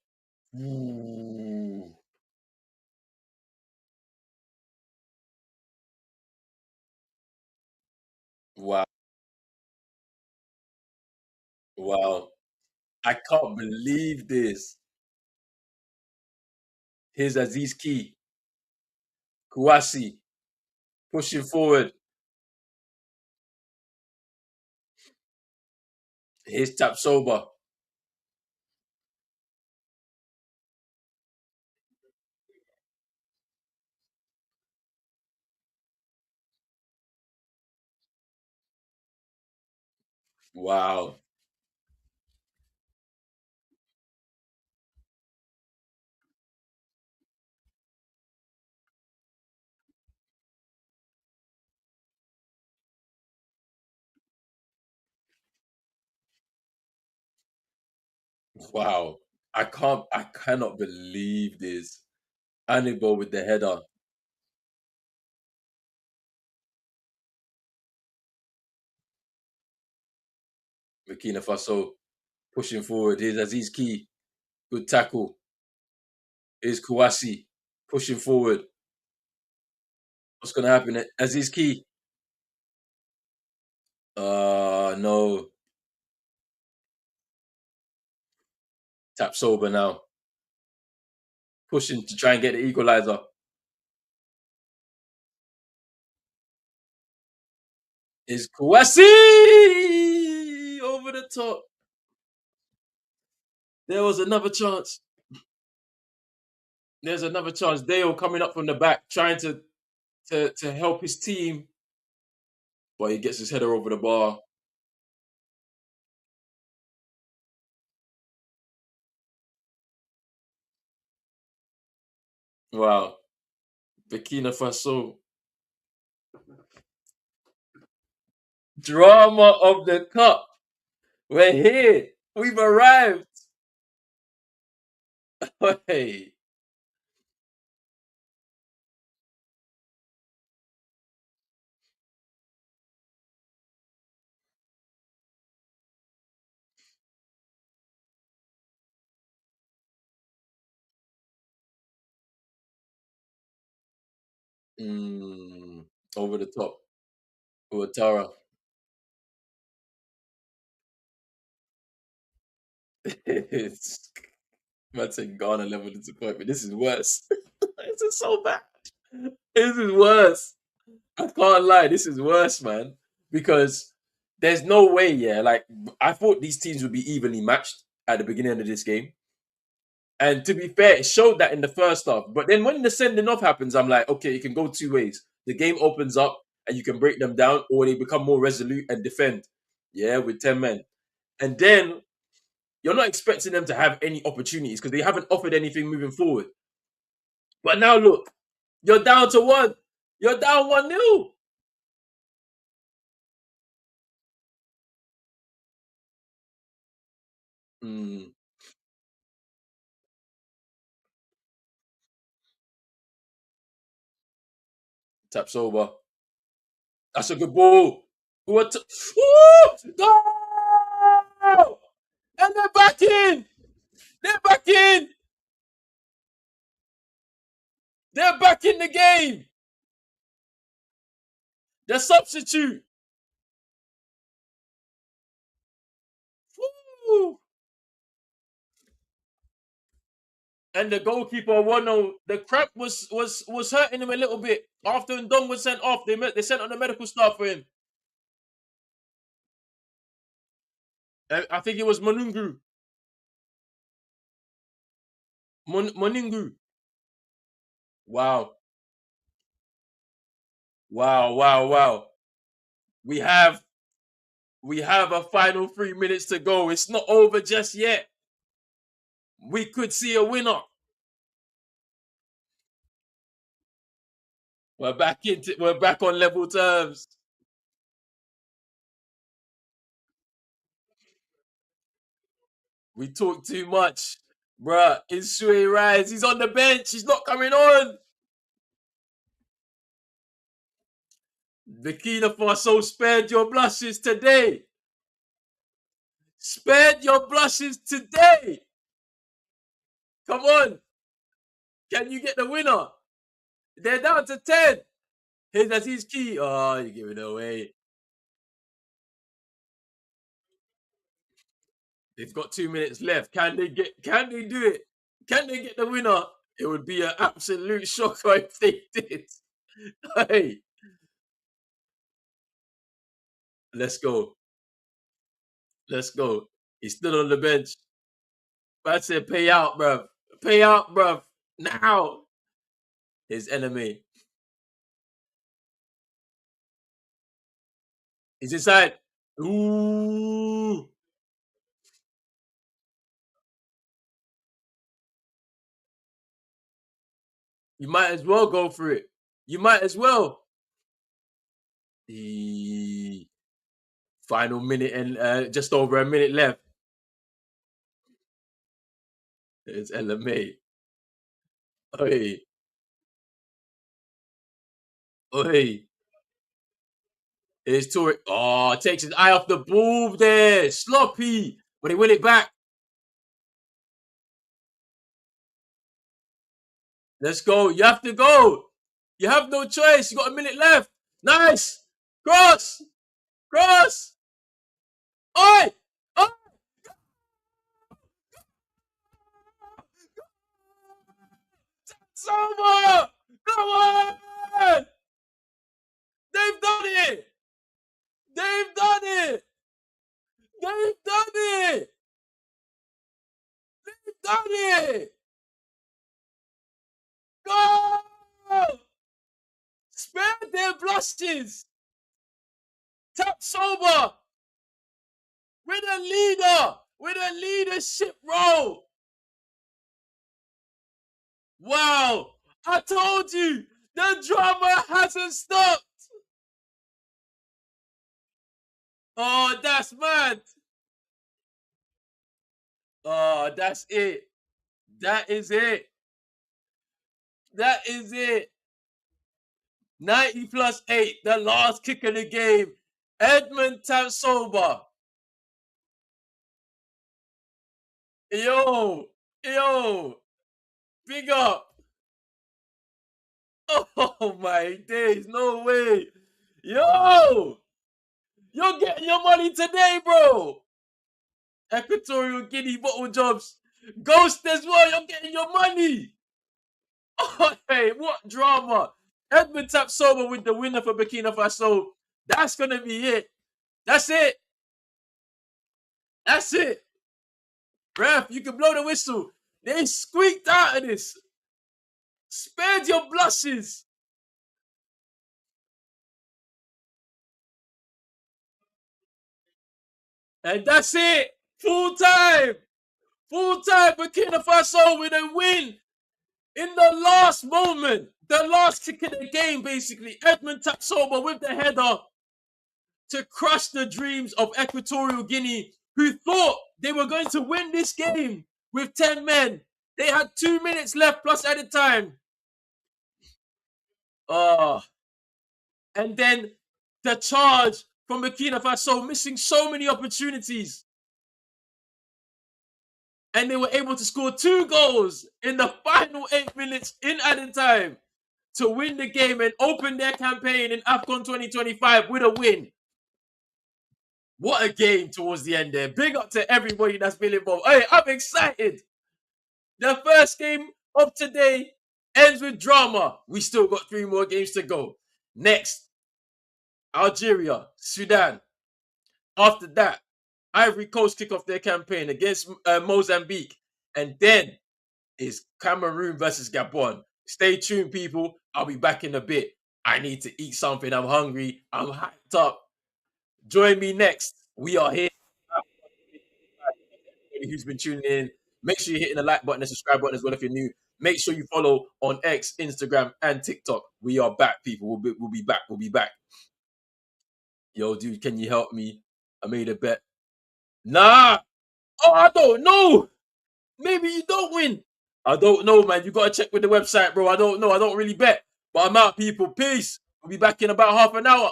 Ooh. Wow. Wow. I can't believe this. Here's Aziz Key. Kouassi pushing forward. Here's Tapsoba. Wow. Wow. I cannot believe this. Hannibal with the header. Burkina Faso pushing forward. Here's Aziz Key. Good tackle. Here's Kouassi pushing forward. What's going to happen? Aziz Key. No. Tap sober now. Pushing to try and get the equalizer. Is Kouassi over the top? There was another chance. There's another chance. Dale coming up from the back, trying to help his team, but he gets his header over the bar. Wow. Burkina Faso. Drama of the cup. We're here. We've arrived. Hey. Over the top. Ouattara. It's that's a Ghana level disappointment. This is worse. This is so bad. This is worse. I can't lie. This is worse, man. Because there's no way, yeah. Like I thought these teams would be evenly matched at the beginning of this game. And to be fair, it showed that in the first half. But then when the sending off happens, I'm like, okay, it can go two ways. The game opens up and you can break them down, or they become more resolute and defend. Yeah, with 10 men. And then you're not expecting them to have any opportunities because they haven't offered anything moving forward. But now look, you're down to one. You're down 1-0. Mm, taps over. That's a good ball. What? Woo! Go! And they're back in. They're back in. They're back in the game. The substitute. Woo! And the goalkeeper Wano, the cramp was hurting him a little bit. After Ndong was sent off, they sent on the medical staff for him. I think it was Monungu. Moningu. Wow. Wow, wow, wow. We have we have a final 3 minutes to go. It's not over just yet. We could see a winner. We're back on level terms. We talk too much. Bruh, Insue Rise, he's on the bench. He's not coming on. Burkina Faso spared your blushes today. Spared your blushes today. Come on. Can you get the winner? They're down to 10. Here's Aziz Key. Oh, you give it away. They've got 2 minutes left. Can they do it? Can they get the winner? It would be an absolute shocker if they did. Hey, let's go. Let's go. He's still on the bench. I said, pay out, bruv. Pay out, bruv. Now. His enemy. He's inside. Ooh. You might as well go for it. You might as well. The final minute and just over a minute left. It's LMA. Oi. Oi. It's Tory. Oh, takes his eye off the ball there. Sloppy. But he win it back. Let's go. You have to go. You have no choice. You got a minute left. Nice. Cross. Cross. Oi. Oi. It's over. Come on. They've done it. They've done it. They've done it. They've done it. Go. Spare their blushes. Tap sober. With a leader. With a leadership role. Wow. I told you. The drama hasn't stopped. Oh, that's mad. Oh, that's it. That is it. That is it. 90 plus 8, the last kick of the game. Edmund Tansoba. Yo, yo, big up. Oh my days, no way. Yo, you're getting your money today, bro. Equatorial Guinea bottle jobs. Ghost as well, you're getting your money. Oh, hey, what drama. Edmund Tapsoba with the winner for Burkina Faso. That's going to be it. That's it. That's it. Ref, you can blow the whistle. They squeaked out of this. Spared your blushes. And that's it. Full time. Full time. Burkina Faso with a win in the last moment. The last kick of the game, basically. Edmund Tapsoba with the header to crush the dreams of Equatorial Guinea, who thought they were going to win this game with 10 men. They had 2 minutes left plus added time. And then the charge from Burkina Faso, missing so many opportunities. And they were able to score 2 goals in the final 8 minutes in added time to win the game and open their campaign in Afcon 2025 with a win. What a game towards the end there. Big up to everybody that's been involved. Hey, I'm excited. The first game of today ends with drama. We still got 3 more games to go. Next, Algeria, Sudan. After that, Ivory Coast kick off their campaign against Mozambique. And then is Cameroon versus Gabon. Stay tuned, people. I'll be back in a bit. I need to eat something. I'm hungry. I'm hyped up. Join me next. We are here. Everybody who's been tuning in, make sure you're hitting the like button and subscribe button as well if you're new. Make sure you follow on X, Instagram, and TikTok. We are back, people. We'll be back. We'll be back. Yo, dude, can you help me? I made a bet. Nah. Oh, I don't know. Maybe you don't win. I don't know, man. You got to check with the website, bro. I don't know. I don't really bet. But I'm out, people. Peace. We'll be back in about half an hour.